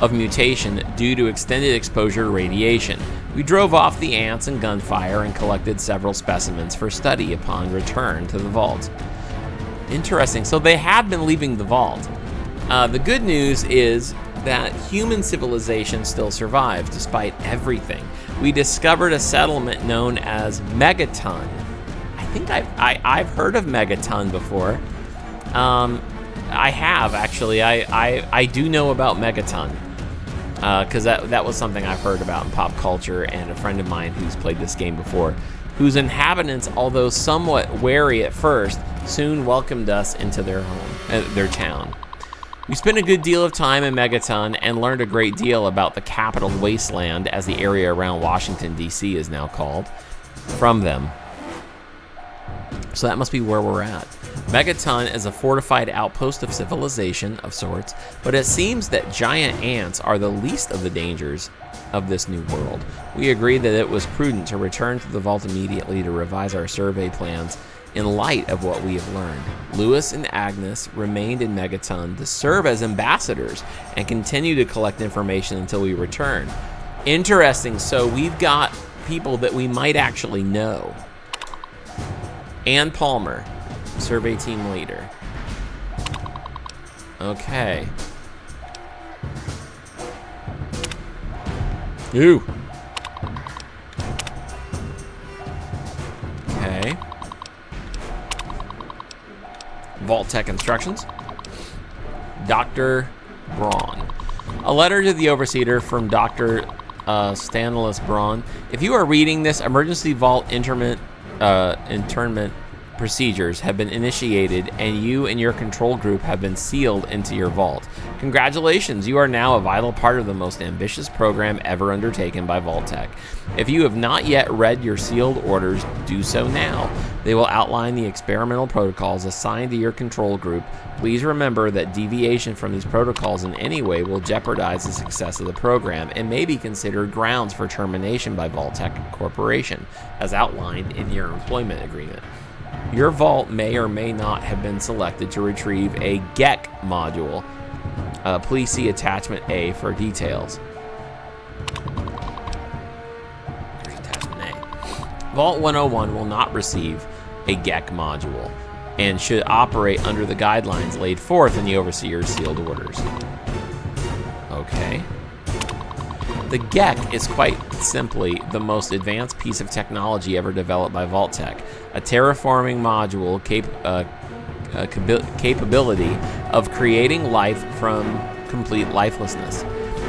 of mutation due to extended exposure to radiation. We drove off the ants and gunfire and collected several specimens for study upon return to the vault. Interesting. So they have been leaving the vault. The good news is that human civilization still survives despite everything. We discovered a settlement known as Megaton. I think I've heard of Megaton before. I have actually. I do know about Megaton. Because that was something I've heard about in pop culture, and a friend of mine who's played this game before, whose inhabitants, although somewhat wary at first, soon welcomed us into their home, their town. We spent a good deal of time in Megaton and learned a great deal about the capital wasteland, as the area around Washington, D.C. is now called, from them. So that must be where we're at. Megaton is a fortified outpost of civilization of sorts, but it seems that giant ants are the least of the dangers of this new world. We agreed that it was prudent to return to the vault immediately to revise our survey plans in light of what we have learned. Lewis and Agnes remained in Megaton to serve as ambassadors and continue to collect information until we return. Interesting, so we've got people that we might actually know. Ann Palmer, survey team leader. Okay. Ooh. Okay. Vault Tech instructions. Dr. Braun. A letter to the Overseer from Dr. Stanlis Braun. If you are reading this, emergency vault internment procedures have been initiated, and you and your control group have been sealed into your vault. Congratulations, you are now a vital part of the most ambitious program ever undertaken by Vault-Tec. If you have not yet read your sealed orders, do so now. They will outline the experimental protocols assigned to your control group. Please remember that deviation from these protocols in any way will jeopardize the success of the program and may be considered grounds for termination by Vault-Tec Corporation, as outlined in your employment agreement. Your vault may or may not have been selected to retrieve a GEC module. Please see attachment A for details. Here's attachment A. Vault 101 will not receive a GEC module and should operate under the guidelines laid forth in the Overseer's sealed orders. Okay. The GECK is quite simply the most advanced piece of technology ever developed by Vault-Tec, a terraforming module capability of creating life from complete lifelessness.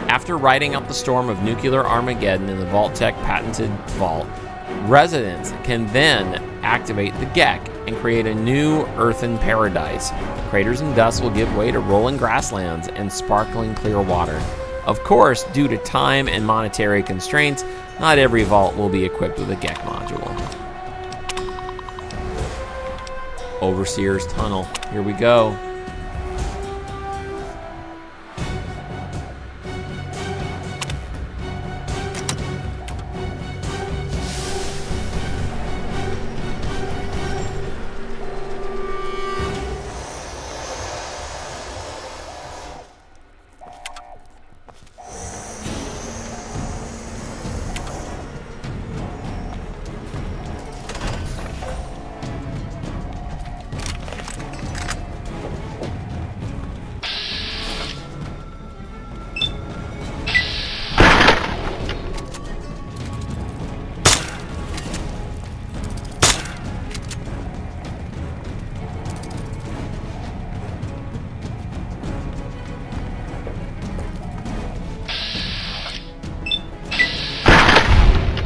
After riding out the storm of nuclear Armageddon in the Vault-Tec patented vault, residents can then activate the GECK and create a new earthen paradise. Craters and dust will give way to rolling grasslands and sparkling clear water. Of course, due to time and monetary constraints, not every vault will be equipped with a GECK module. Overseer's Tunnel. Here we go.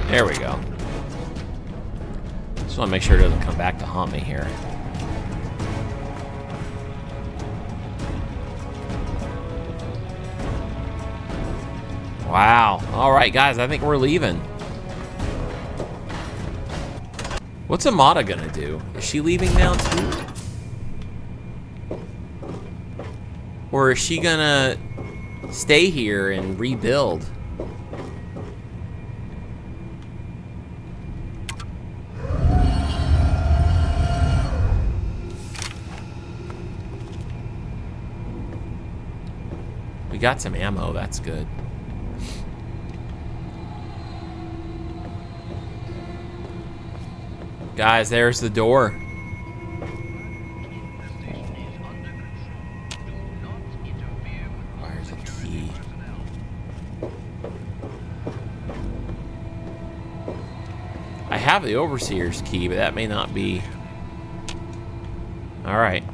There we go. Just want to make sure it doesn't come back to haunt me here. Wow. All right, guys, I think we're leaving. What's Amada gonna do? Is she leaving now too? Or is she gonna stay here and rebuild? We got some ammo, that's good. Guys, there's the door. Where's the key? I have the Overseer's key, but that may not be... All right.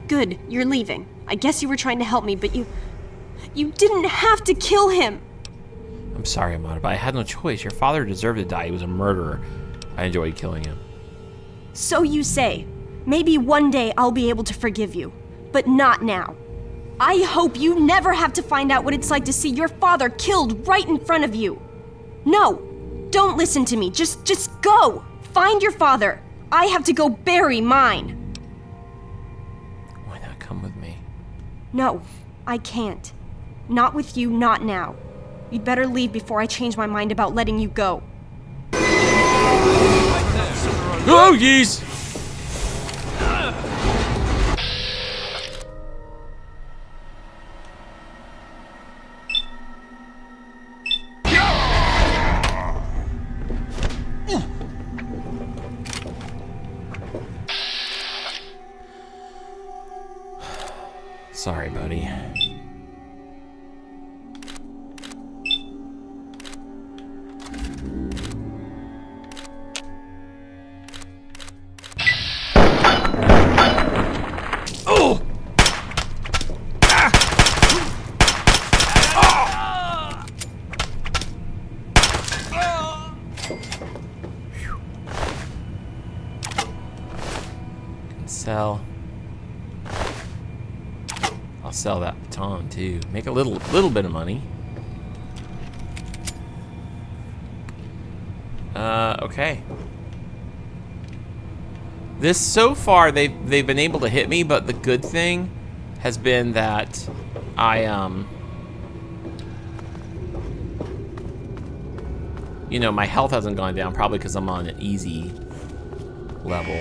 Good, you're leaving. I guess you were trying to help me, but you didn't have to kill him. I'm sorry, Amada, but I had no choice. Your father deserved to die. He was a murderer. I enjoyed killing him. So you say. Maybe one day I'll be able to forgive you, but not now. I hope you never have to find out what it's like to see your father killed right in front of you. No, don't listen to me. Just go. Find your father. I have to go bury mine. Come with me. No, I can't. Not with you, not now. You'd better leave before I change my mind about letting you go. Oh, yeez! Sorry, buddy. Oh! Ah! Can sell. I'll sell that baton too. Make a little bit of money. Okay. This so far they've been able to hit me, but the good thing has been that I you know, my health hasn't gone down, probably because I'm on an easy level.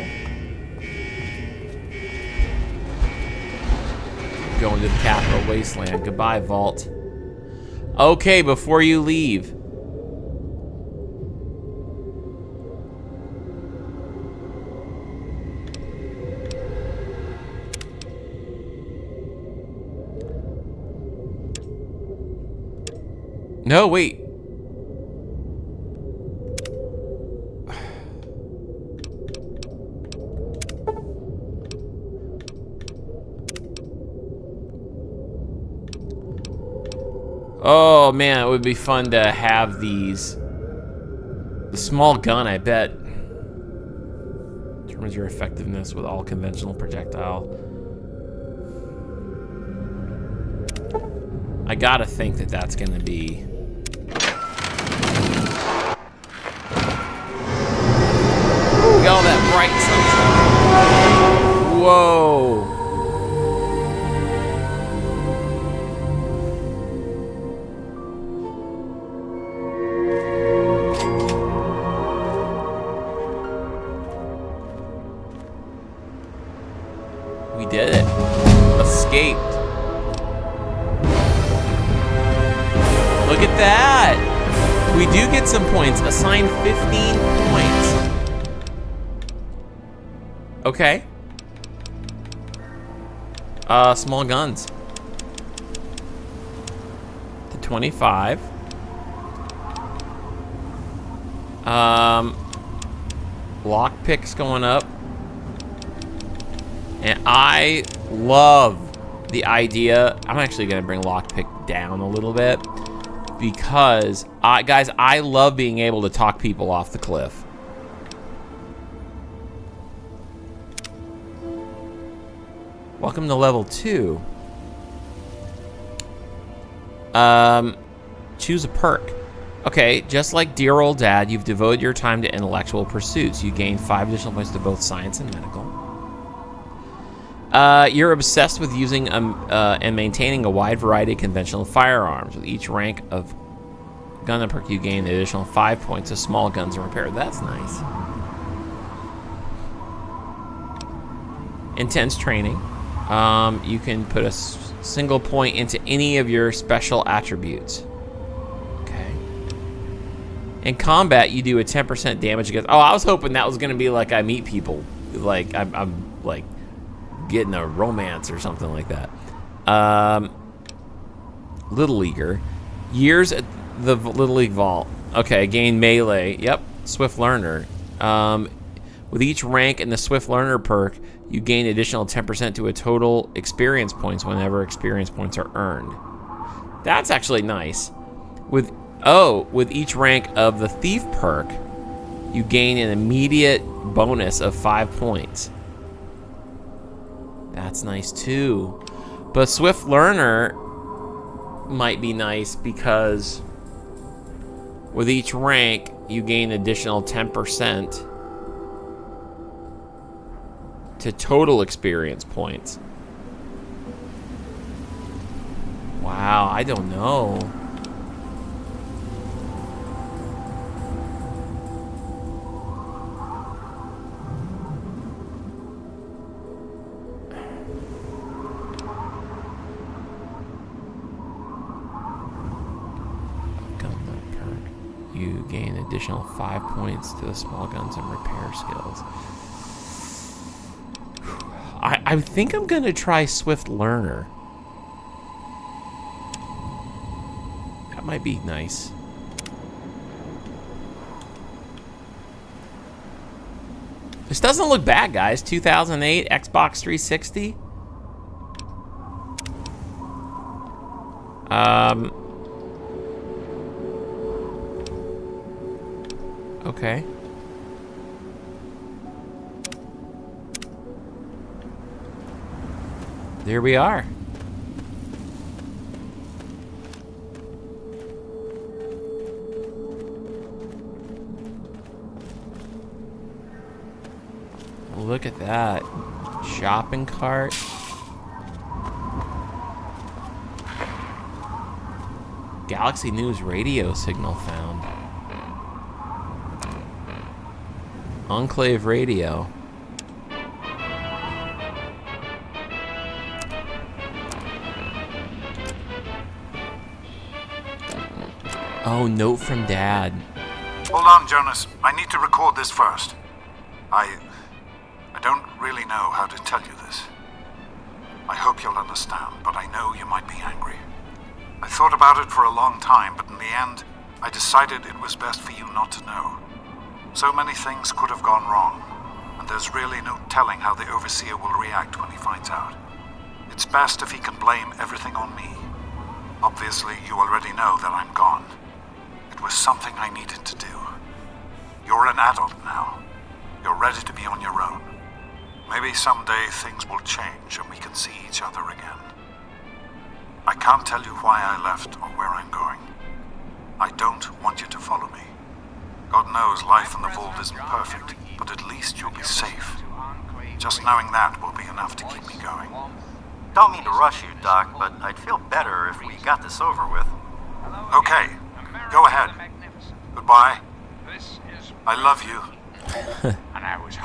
Going to the capital wasteland. Goodbye, Vault. Okay, before you leave. No, wait. Oh man, it would be fun to have these. The small gun, I bet, determines your effectiveness with all conventional projectile. I gotta think that that's gonna be. Look at all that bright sunshine. Whoa. We did it. Escaped. Look at that. We do get some points. Assign 15 points. Okay. Small guns. To 25. Lockpicks going up. And I love the idea. I'm actually gonna bring lockpick down a little bit because, guys, I love being able to talk people off the cliff. Welcome to level 2. Choose a perk. Okay, just like dear old dad, you've devoted your time to intellectual pursuits. You gain 5 additional points to both science and medical. You're obsessed with using and maintaining a wide variety of conventional firearms. With each rank of gun and perk, you gain an additional 5 points of small guns and repair. That's nice. Intense training. You can put a single point into any of your special attributes. Okay. In combat, you do a 10% damage against. Oh, I was hoping that was gonna be like I meet people, like I'm like getting a romance or something like that. Little Leaguer. Years at the Little League Vault. Okay, gain melee. Yep, Swift Learner. With each rank in the Swift Learner perk, you gain additional 10% to a total experience points whenever experience points are earned. That's actually nice. With each rank of the Thief perk, you gain an immediate bonus of 5 points. That's nice too. But Swift Learner might be nice because with each rank, you gain additional 10% to total experience points. Wow, I don't know. You gain additional 5 points to the small guns and repair skills. I think I'm gonna try Swift Learner. That might be nice. This doesn't look bad, guys. 2008 Xbox 360. Okay. There we are. Look at that. Shopping cart. Galaxy News radio signal found. Enclave radio. Oh, note from Dad. Hold on, Jonas. I need to record this first. I don't really know how to tell you this. I hope you'll understand, but I know you might be angry. I thought about it for a long time, but in the end, I decided it was best for you not to know. So many things could have gone wrong, and there's really no telling how the Overseer will react when he finds out. It's best if he can blame everything on me. Obviously, you already know that I'm gone. It was something I needed to do. You're an adult now. You're ready to be on your own. Maybe someday things will change and we can see each other again. I can't tell you why I left or where I'm going. I don't want you to follow me. God knows life in the vault isn't perfect, but at least you'll be safe. Just knowing that will be enough to keep me going. Don't mean to rush you, Doc, but I'd feel better if we got this over with. Okay, go ahead. Goodbye. I love you.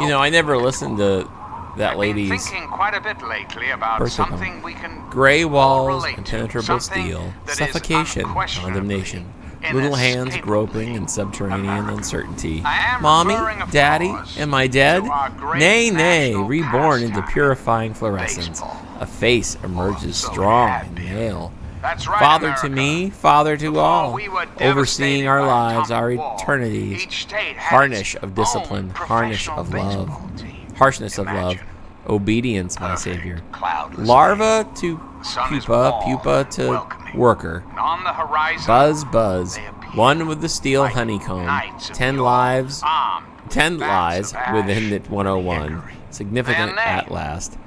You know, I never listened to that lady's Thinking quite a bit lately about birthday something poem. we can Gray all walls, relate to, impenetrable something steel, that is suffocation, unquestionably, condemnation, little hands inescapably groping in subterranean uncertainty. am Mommy, referring, of Daddy, course, am I dead? to our great Nay, nay, national reborn into pastime, purifying fluorescence. A face emerges strong and male. That's right, Father America. to me, Father to all, we were overseeing devastated our by lives, our atomic war, eternities, each state had harnish its of discipline, own harnish professional of love, baseball team. harshness of love, obedience, my Savior. cloudless Larva to sun is pupa, warm, pupa to worker. And on the horizon, Buzz, buzz, one with the steel honeycomb, knights of 10 yore, lives, armed 10 lies of ash within it 101, significant Their at name, last,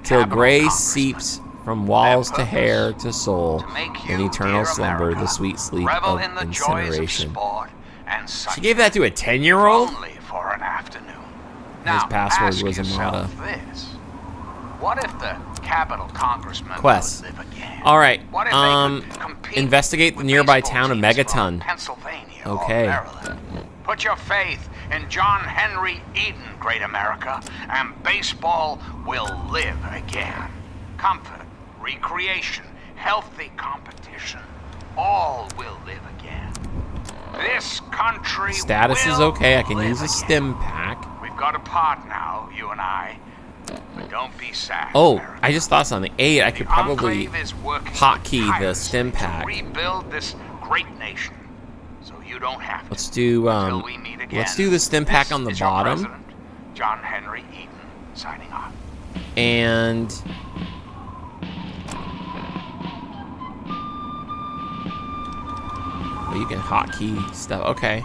till gray seeps from walls to hair to soul, in eternal dear slumber, America, the sweet sleep revel of in the joys of incineration. sport and such She gave that to a 10-year-old? only for an afternoon. His Now, password ask was Amada. yourself this. What if the capital congressman Quest. would live again? Alright, What if they could compete investigate the with nearby baseball town of teams from Megaton. Pennsylvania Okay. or Maryland? Put your faith in John Henry Eden, great America, and baseball will live again. Comfort, recreation, healthy competition, all will live again. This country Status will is okay, I can live use a again. stim pack. We've got a part now, you and I. But don't be sad. Oh, I just thought something. 8, I could probably Enclave is working hotkey the tirelessly stim pack. to rebuild this great nation, so you don't have to. Let's do Until we meet again. let's do the stim pack This on the is your bottom. president, John Henry Eden, signing off. And oh, you can hotkey stuff. Okay.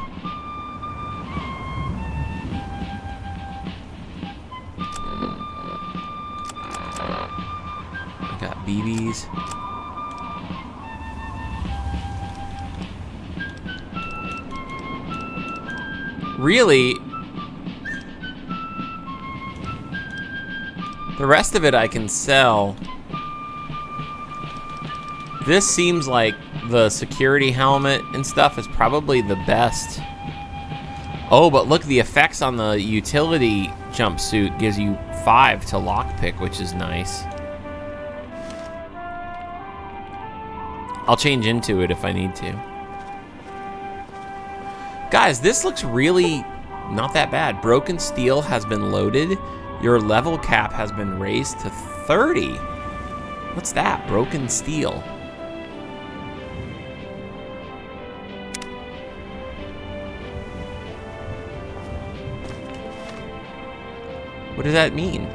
I got BBs. Really, the rest of it I can sell. This seems like the security helmet and stuff is probably the best. Oh, but look, the effects on the utility jumpsuit gives you 5 to lockpick, which is nice. I'll change into it if I need to. Guys, this looks really not that bad. Broken steel has been loaded. Your level cap has been raised to 30. What's that? Broken steel. What does that mean?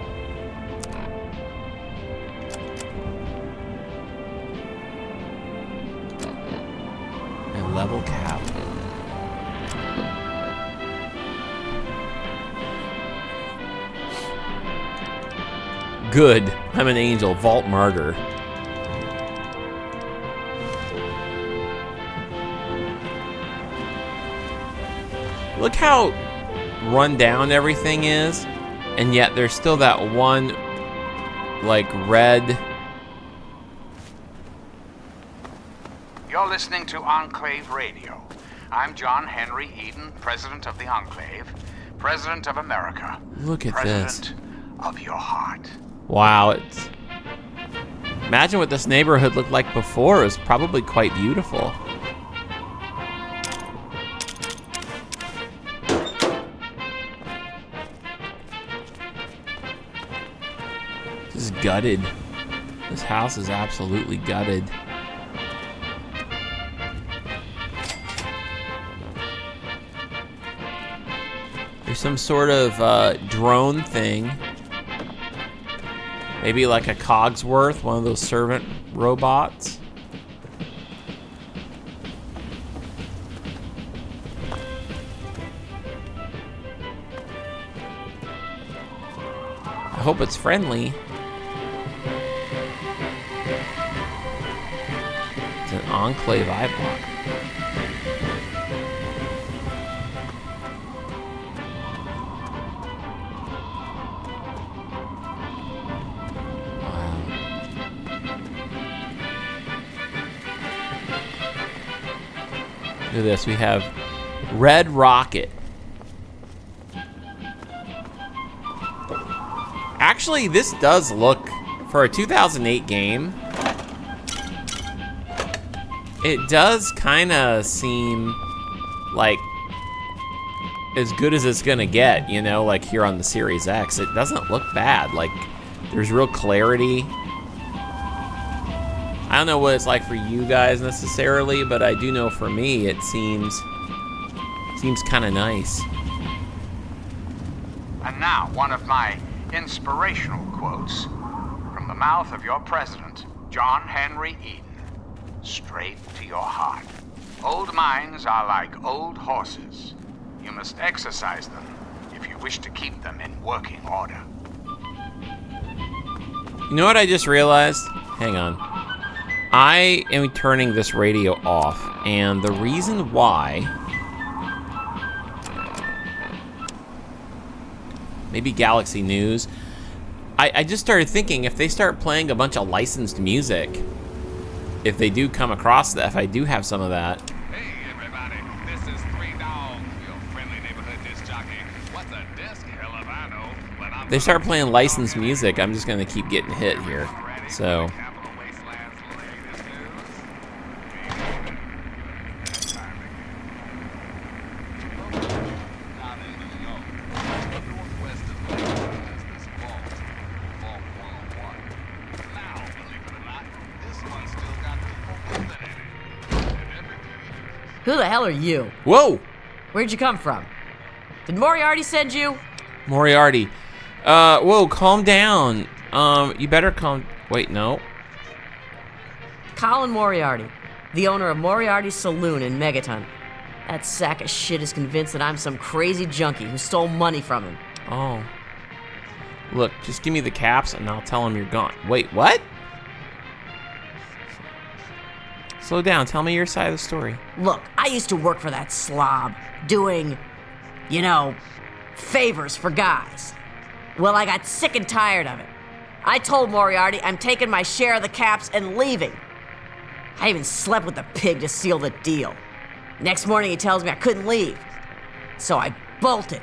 A level cap. Good. I'm an angel. Vault martyr. Look how run down everything is, and yet there's still that one, like, red. You're listening to Enclave Radio. I'm John Henry Eden, President of the Enclave, President of America. Look at President of your heart. Wow, it's... Imagine what this neighborhood looked like before. It was probably quite beautiful. This is gutted. This house is absolutely gutted. There's some sort of drone thing. Maybe like a Cogsworth, one of those servant robots. I hope it's friendly. It's an Enclave eye block. Look at this, we have Red Rocket. Actually, this does look, for a 2008 game, it does kind of seem like as good as it's gonna get, you know, like here on the Series X. It doesn't look bad, like there's real clarity. I don't know what it's like for you guys necessarily, but I do know for me it seems kind of nice. And now, one of my inspirational quotes from the mouth of your president, John Henry Eden, straight to your heart. Old minds are like old horses. You must exercise them if you wish to keep them in working order. You know what I just realized? Hang on. I am turning this radio off, and the reason why, maybe Galaxy News, I just started thinking if they start playing a bunch of licensed music, if they do come across that, if I do have some of that. Hey everybody, this is Three Dogs, your friendly neighborhood disc jockey. What's a disc? Hell if I know. But I'm They start playing licensed music, I'm just gonna keep getting hit here. So. Who the hell are you? Whoa! Where'd you come from? Did Moriarty send you? Moriarty. Whoa, calm down. You better calm. Wait, no. Colin Moriarty, the owner of Moriarty's Saloon in Megaton. That sack of shit is convinced that I'm some crazy junkie who stole money from him. Oh. Look, just give me the caps and I'll tell him you're gone. Wait, what? Slow down, tell me your side of the story. Look, I used to work for that slob, doing, you know, favors for guys. Well, I got sick and tired of it. I told Moriarty I'm taking my share of the caps and leaving. I even slept with the pig to seal the deal. Next morning he tells me I couldn't leave. So I bolted.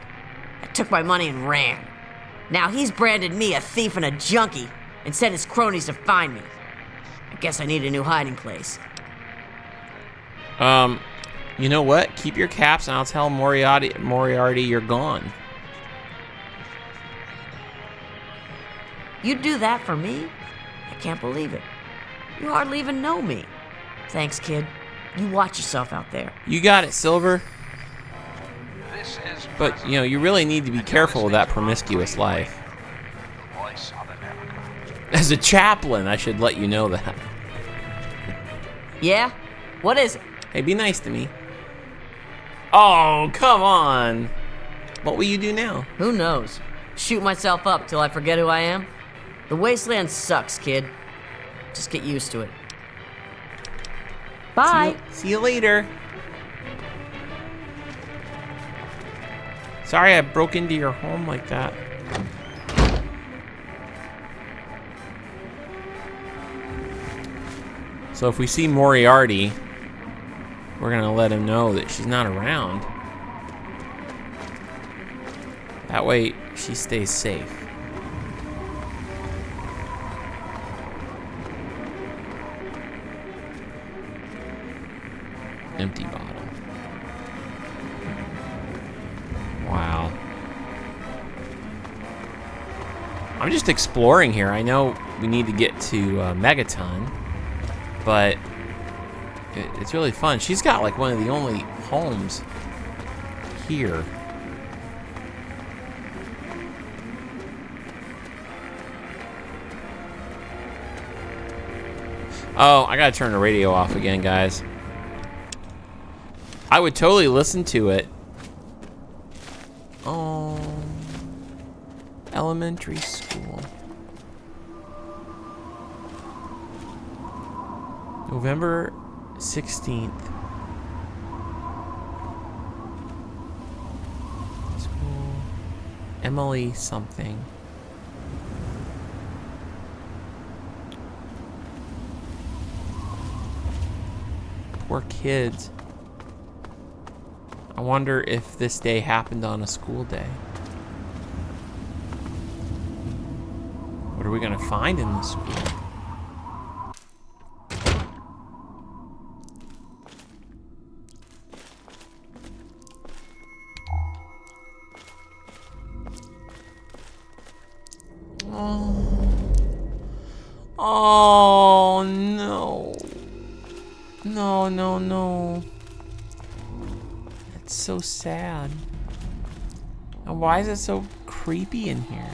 I took my money and ran. Now he's branded me a thief and a junkie and sent his cronies to find me. I guess I need a new hiding place. You know what? Keep your caps and I'll tell Moriarty you're gone. You'd do that for me? I can't believe it. You hardly even know me. Thanks, kid. You watch yourself out there. You got it, Silver. But, you know, you really need to be careful with that promiscuous life. As a chaplain, I should let you know that. Yeah? What is it? Hey, be nice to me. Oh, come on. What will you do now? Who knows? Shoot myself up till I forget who I am? The wasteland sucks, kid. Just get used to it. Bye. See you later. Sorry I broke into your home like that. So if we see Moriarty, we're gonna let him know that she's not around. That way she stays safe. Empty bottle. Wow. I'm just exploring here. I know we need to get to Megaton, but it's really fun. She's got like one of the only homes here. Oh, I gotta turn the radio off again, guys. I would totally listen to it. Oh, elementary school. November 16th. School. Emily something. Poor kids. I wonder if this day happened on a school day. What are we gonna find in the school? Oh no. No, no, no. That's so sad. And why is it so creepy in here?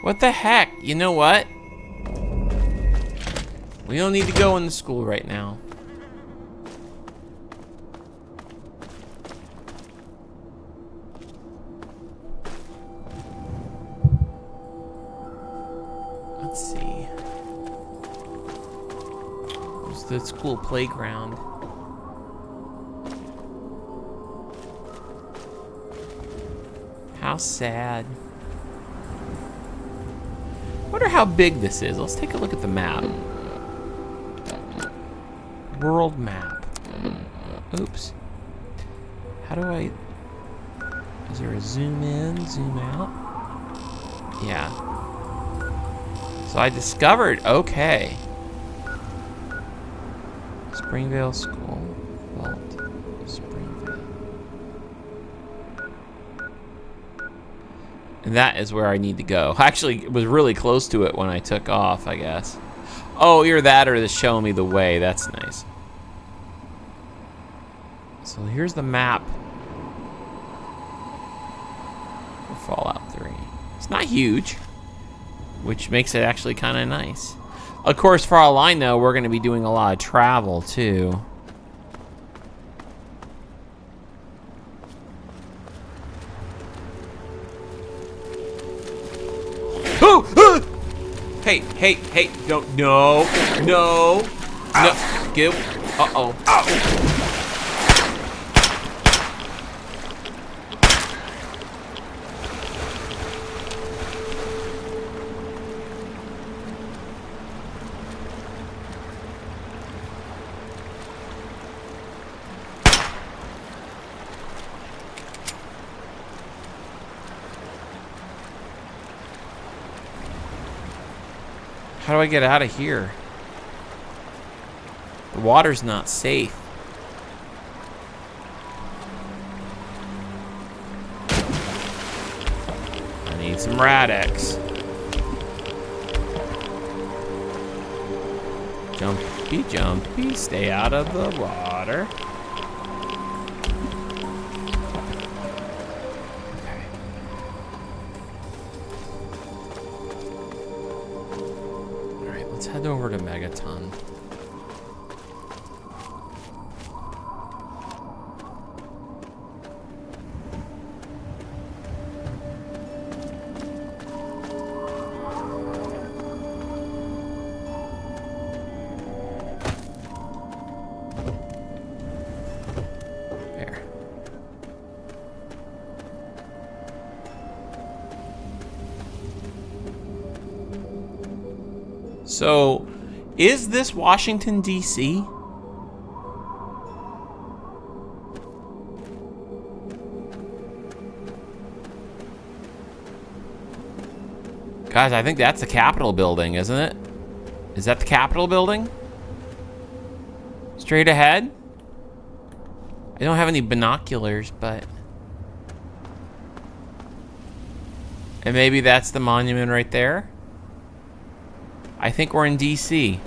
What the heck? You know what? We don't need to go in the school right now. Let's see. There's the school playground. How sad. Wonder how big this is. Let's take a look at the map. World map. Oops. How do I... Is there a zoom in, zoom out? Yeah. So I discovered, okay. Springvale School, Vault, Springvale. And that is where I need to go. Actually, it was really close to it when I took off, I guess. Oh, either that or to show me the way. That's nice. So here's the map for Fallout 3. It's not huge, which makes it actually kind of nice. Of course, for all I know, we're going to be doing a lot of travel, too. Hey, hey, hey, no, no, no, no, get, uh-oh. How do I get out of here? The water's not safe. I need some Rad-X. Jumpy, jumpy, stay out of the water. Let's head over to Megaton. There. So, is this Washington, D.C.? Guys, I think that's the Capitol building, isn't it? Is that the Capitol building? Straight ahead? I don't have any binoculars, but... And maybe that's the monument right there? I think we're in DC.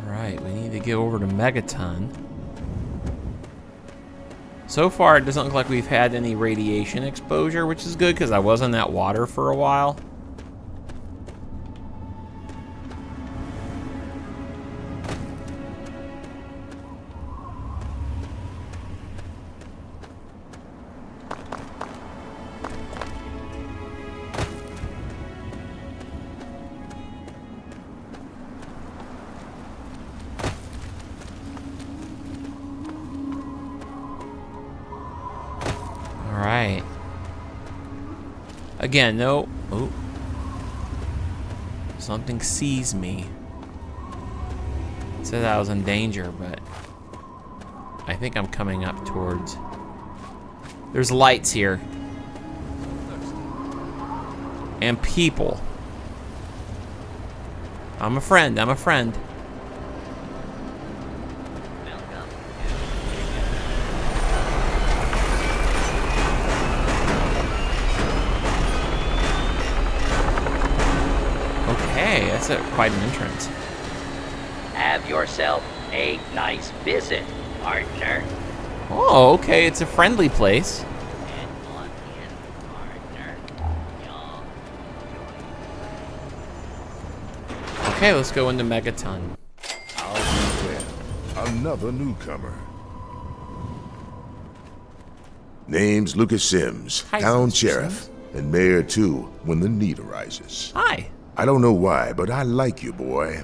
Alright, we need to get over to Megaton. So far, it doesn't look like we've had any radiation exposure, which is good because I was in that water for a while. Alright. Again, no. Oh. Something sees me. It said I was in danger, but I think I'm coming up towards. There's lights here. And people. I'm a friend, I'm a friend. Okay, that's quite an entrance. Have yourself a nice visit, partner. Oh, okay, it's a friendly place. Okay, let's go into Megaton. I'll be there. Another newcomer. Name's Lucas Sims, Hi, town Mr. sheriff, and mayor too when the need arises. Hi. I don't know why, but I like you, boy.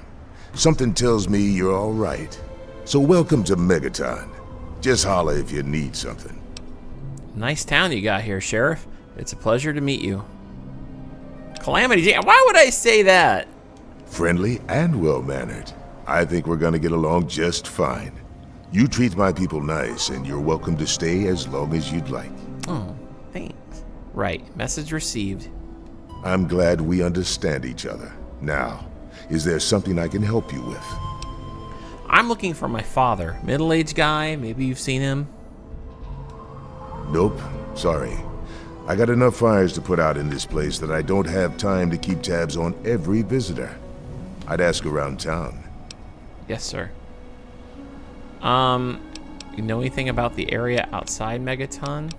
Something tells me you're all right. So welcome to Megaton. Just holler if you need something. Nice town you got here, Sheriff. It's a pleasure to meet you. Calamity Jane, why would I say that? Friendly and well-mannered. I think we're gonna get along just fine. You treat my people nice, and you're welcome to stay as long as you'd like. Oh, thanks. Right, message received. I'm glad we understand each other. Now, is there something I can help you with? I'm looking for my father. Middle-aged guy, maybe you've seen him. Nope, sorry. I got enough fires to put out in this place that I don't have time to keep tabs on every visitor. I'd ask around town. Yes, sir. You know anything about the area outside Megaton?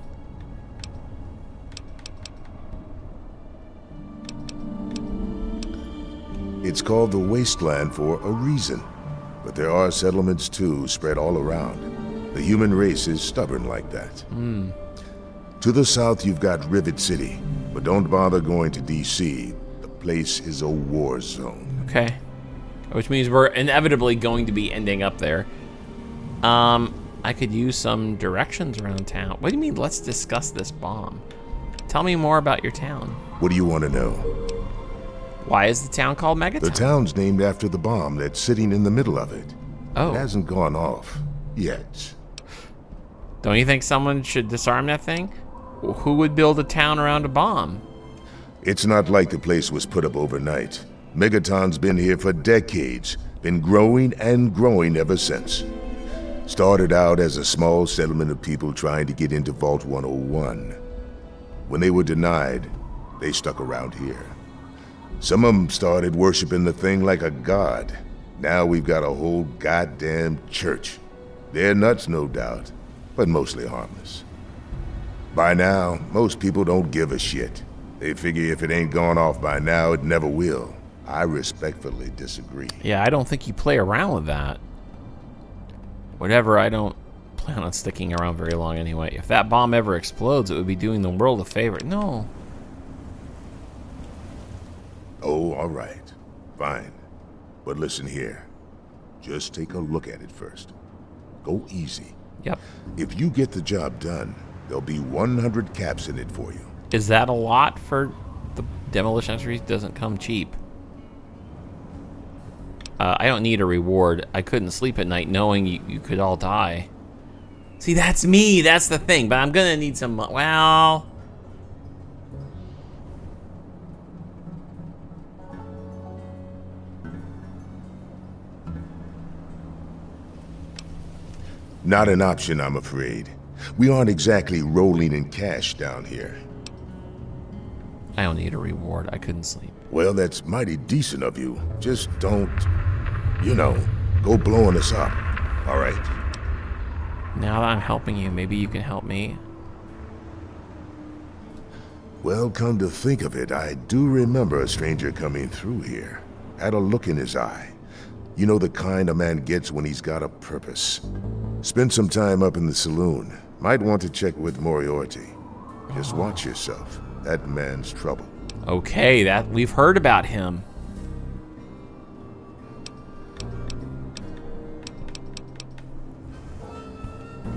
It's called the Wasteland for a reason. But there are settlements too, spread all around. The human race is stubborn like that. To the south, you've got Rivet City. But don't bother going to DC. The place is a war zone. Okay. Which means we're inevitably going to be ending up there. I could use some directions around town. What do you mean, let's discuss this bomb? Tell me more about your town. What do you want to know? Why is the town called Megaton? The town's named after the bomb that's sitting in the middle of it. Oh. It hasn't gone off yet. Don't you think someone should disarm that thing? Who would build a town around a bomb? It's not like the place was put up overnight. Megaton's been here for decades, been growing and growing ever since. Started out as a small settlement of people trying to get into Vault 101. When they were denied, they stuck around here. Some of them started worshiping the thing like a god. Now we've got a whole goddamn church. They're nuts, no doubt, but mostly harmless. By now, most people don't give a shit. They figure if it ain't gone off by now, it never will. I respectfully disagree. Yeah, I don't think you play around with that. Whatever, I don't plan on sticking around very long anyway. If that bomb ever explodes, it would be doing the world a favor. No. Oh, all right. Fine. But listen here. Just take a look at it first. Go easy. Yep. If you get the job done, there'll be 100 caps in it for you. Is that a lot for the demolition entries? Doesn't come cheap. I don't need a reward. I couldn't sleep at night knowing you could all die. See, that's me. That's the thing. But I'm gonna need some. Well. Not an option, I'm afraid. We aren't exactly rolling in cash down here. I don't need a reward. I couldn't sleep. Well, that's mighty decent of you. Just don't, you know, go blowing us up, all right? Now that I'm helping you, maybe you can help me. Well, come to think of it, I do remember a stranger coming through here. Had a look in his eye. You know, the kind a man gets when he's got a purpose. Spend some time up in the saloon. Might want to check with Moriarty. Just watch yourself. That man's trouble. Okay, that we've heard about him.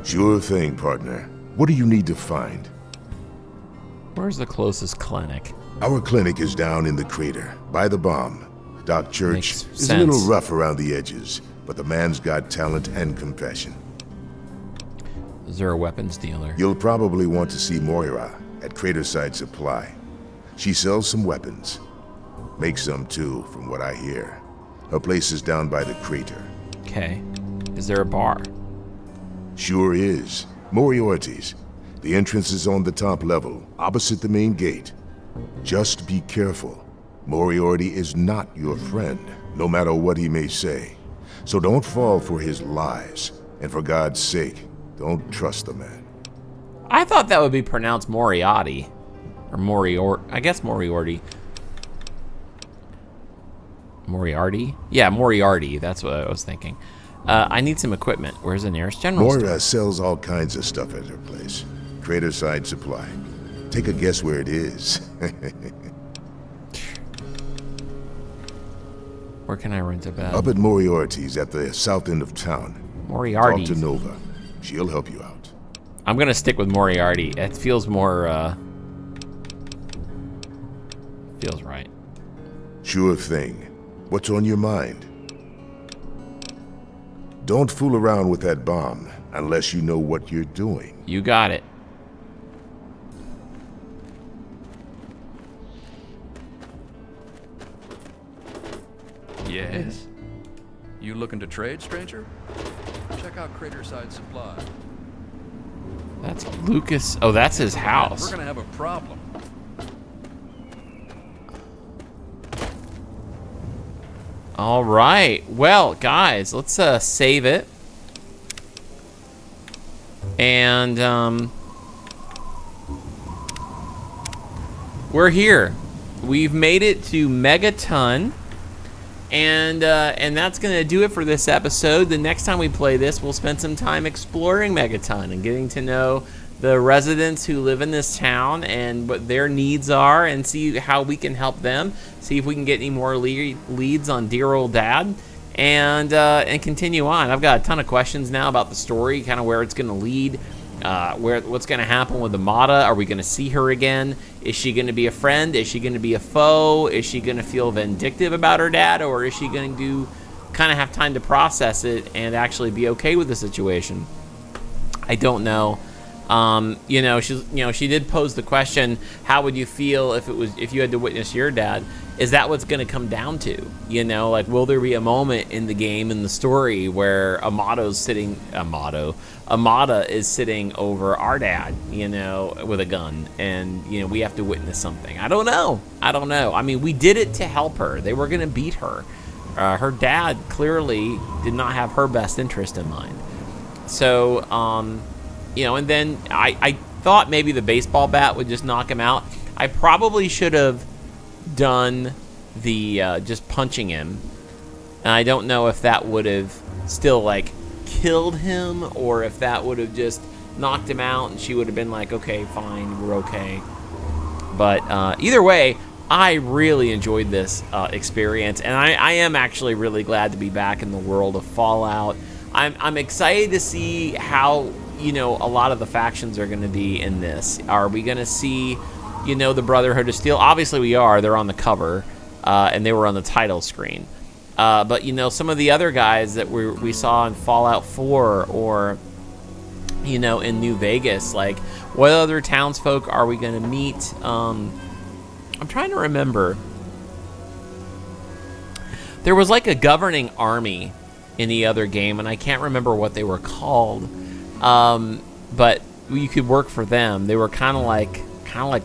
Sure thing, partner. What do you need to find? Where's the closest clinic? Our clinic is down in the crater, by the bomb. Doc Church is a sense. little rough around the edges, but the man's got talent and compassion. Is there a weapons dealer? You'll probably want to see Moira at Craterside Supply. She sells some weapons. Makes some too, from what I hear. Her place is down by the crater. Okay. Is there a bar? Sure is. Moriarty's. The entrance is on the top level, opposite the main gate. Just be careful. Moriarty is not your friend, no matter what he may say. So don't fall for his lies. And for God's sake, don't trust the man. I thought that would be pronounced Moriarty. Or I guess Moriarty. Moriarty? Yeah, Moriarty. That's what I was thinking. I need some equipment. Where's the nearest general store? Moira sells all kinds of stuff at her place. Craterside Supply. Take a guess where it is. Where can I rent a bed? Up at Moriarty's at the south end of town. Moriarty's. Talk to Nova. She'll help you out. I'm gonna stick with Moriarty. It feels more, feels right. Sure thing. What's on your mind? Don't fool around with that bomb unless you know what you're doing. You got it. Yes? You looking to trade, stranger? Check out Craterside Supply. That's Lucas. Oh, that's his house. We're gonna have a problem. All right. Well, guys, let's save it. And we're here. We've made it to Megaton. And that's gonna do it for this episode. The next time we play this, we'll spend some time exploring Megaton and getting to know the residents who live in this town and what their needs are, and see how we can help them. See if we can get any more leads on dear old dad, and continue on. I've got a ton of questions now about the story, kind of where it's gonna lead. What's going to happen with Amada? Are we going to see her again? Is she going to be a friend? Is she going to be a foe? Is she going to feel vindictive about her dad? Or is she going to kind of have time to process it and actually be okay with the situation? I don't know. She did pose the question, how would you feel if you had to witness your dad? Is that what's going to come down to? Will there be a moment in the game, in the story, where Amada is sitting over our dad, with a gun, and we have to witness something? I don't know. I mean, we did it to help her. They were going to beat her. Her dad clearly did not have her best interest in mind. So, and then I thought maybe the baseball bat would just knock him out. I probably should have done the just punching him, and I don't know if that would have still killed him, or if that would have just knocked him out and she would have been like, okay, fine, we're okay. But either way, I really enjoyed this experience, and I am actually really glad to be back in the world of Fallout. I'm excited to see how a lot of the factions are going to be in this. Are we going to see the Brotherhood of Steel? Obviously we are. They're on the cover, and they were on the title screen. But some of the other guys that we saw in Fallout 4, or you know, in New Vegas. Like, what other townsfolk are we going to meet? I'm trying to remember. There was like a governing army in the other game, and I can't remember what they were called. But you could work for them. They were kind of like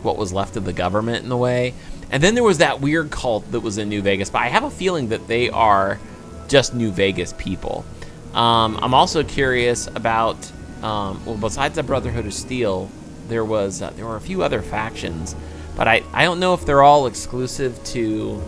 what was left of the government in a way. And then there was that weird cult that was in New Vegas, but I have a feeling that they are just New Vegas people. I'm also curious about, well, besides the Brotherhood of Steel, there were a few other factions, but I don't know if they're all exclusive to,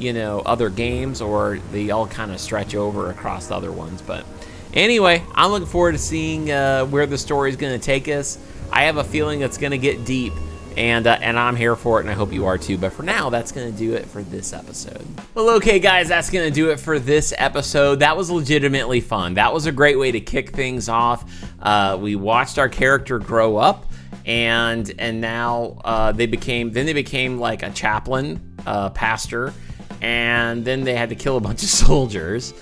you know, other games, or they all kind of stretch over across the other ones. But anyway, I'm looking forward to seeing where the story is going to take us. I have a feeling it's going to get deep, and I'm here for it, and I hope you are too. But for now, that's going to do it for this episode. Well, okay, guys, that's going to do it for this episode. That was legitimately fun. That was a great way to kick things off. We watched our character grow up, and now they became like a chaplain, pastor, and then they had to kill a bunch of soldiers.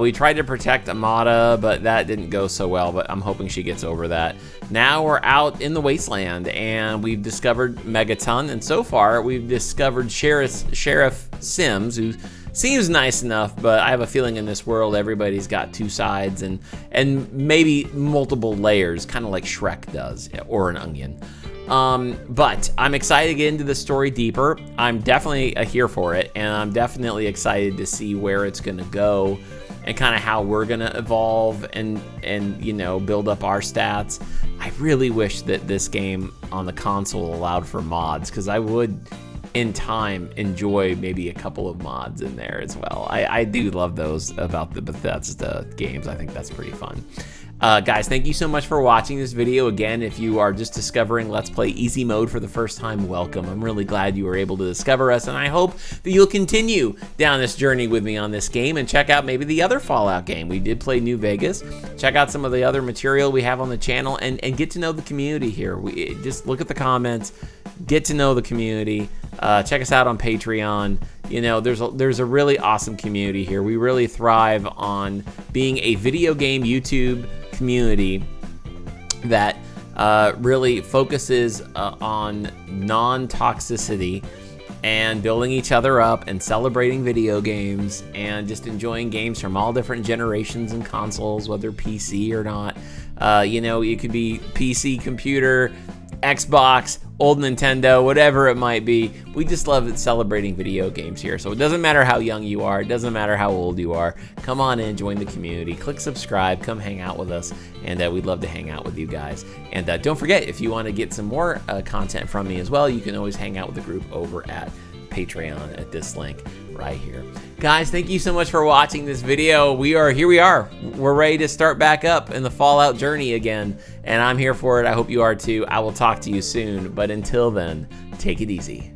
We tried to protect Amada, but that didn't go so well, but I'm hoping she gets over that. Now we're out in the wasteland, and we've discovered Megaton, and so far we've discovered Sheriff Sims, who seems nice enough, but I have a feeling in this world everybody's got two sides and maybe multiple layers, kind of like Shrek does, or an onion. But I'm excited to get into the story deeper. I'm definitely here for it, and I'm definitely excited to see where it's going to go and kind of how we're going to evolve and you know, build up our stats. I really wish that this game on the console allowed for mods, because I would, in time, enjoy maybe a couple of mods in there as well. I do love those about the Bethesda games. I think that's pretty fun. Guys, thank you so much for watching this video. Again, if you are just discovering Let's Play Easy Mode for the first time, welcome. I'm really glad you were able to discover us, and I hope that you'll continue down this journey with me on this game and check out maybe the other Fallout game. We did play New Vegas. Check out some of the other material we have on the channel and get to know the community here. Just look at the comments, get to know the community. Check us out on Patreon. You know, there's a really awesome community here. We really thrive on being a video game YouTube community that really focuses on non-toxicity and building each other up and celebrating video games and just enjoying games from all different generations and consoles, whether PC or not. You know, it could be PC, computer, Xbox, old Nintendo, whatever it might be. We just love celebrating video games here. So it doesn't matter how young you are, it doesn't matter how old you are. Come on in, join the community, click subscribe, come hang out with us, and we'd love to hang out with you guys. And don't forget, if you want to get some more content from me as well, you can always hang out with the group over at Patreon at this link right here. Guys, thank you so much for watching this video. Here we are. We're ready to start back up in the Fallout journey again, and I'm here for it. I hope you are too. I will talk to you soon, but until then, take it easy.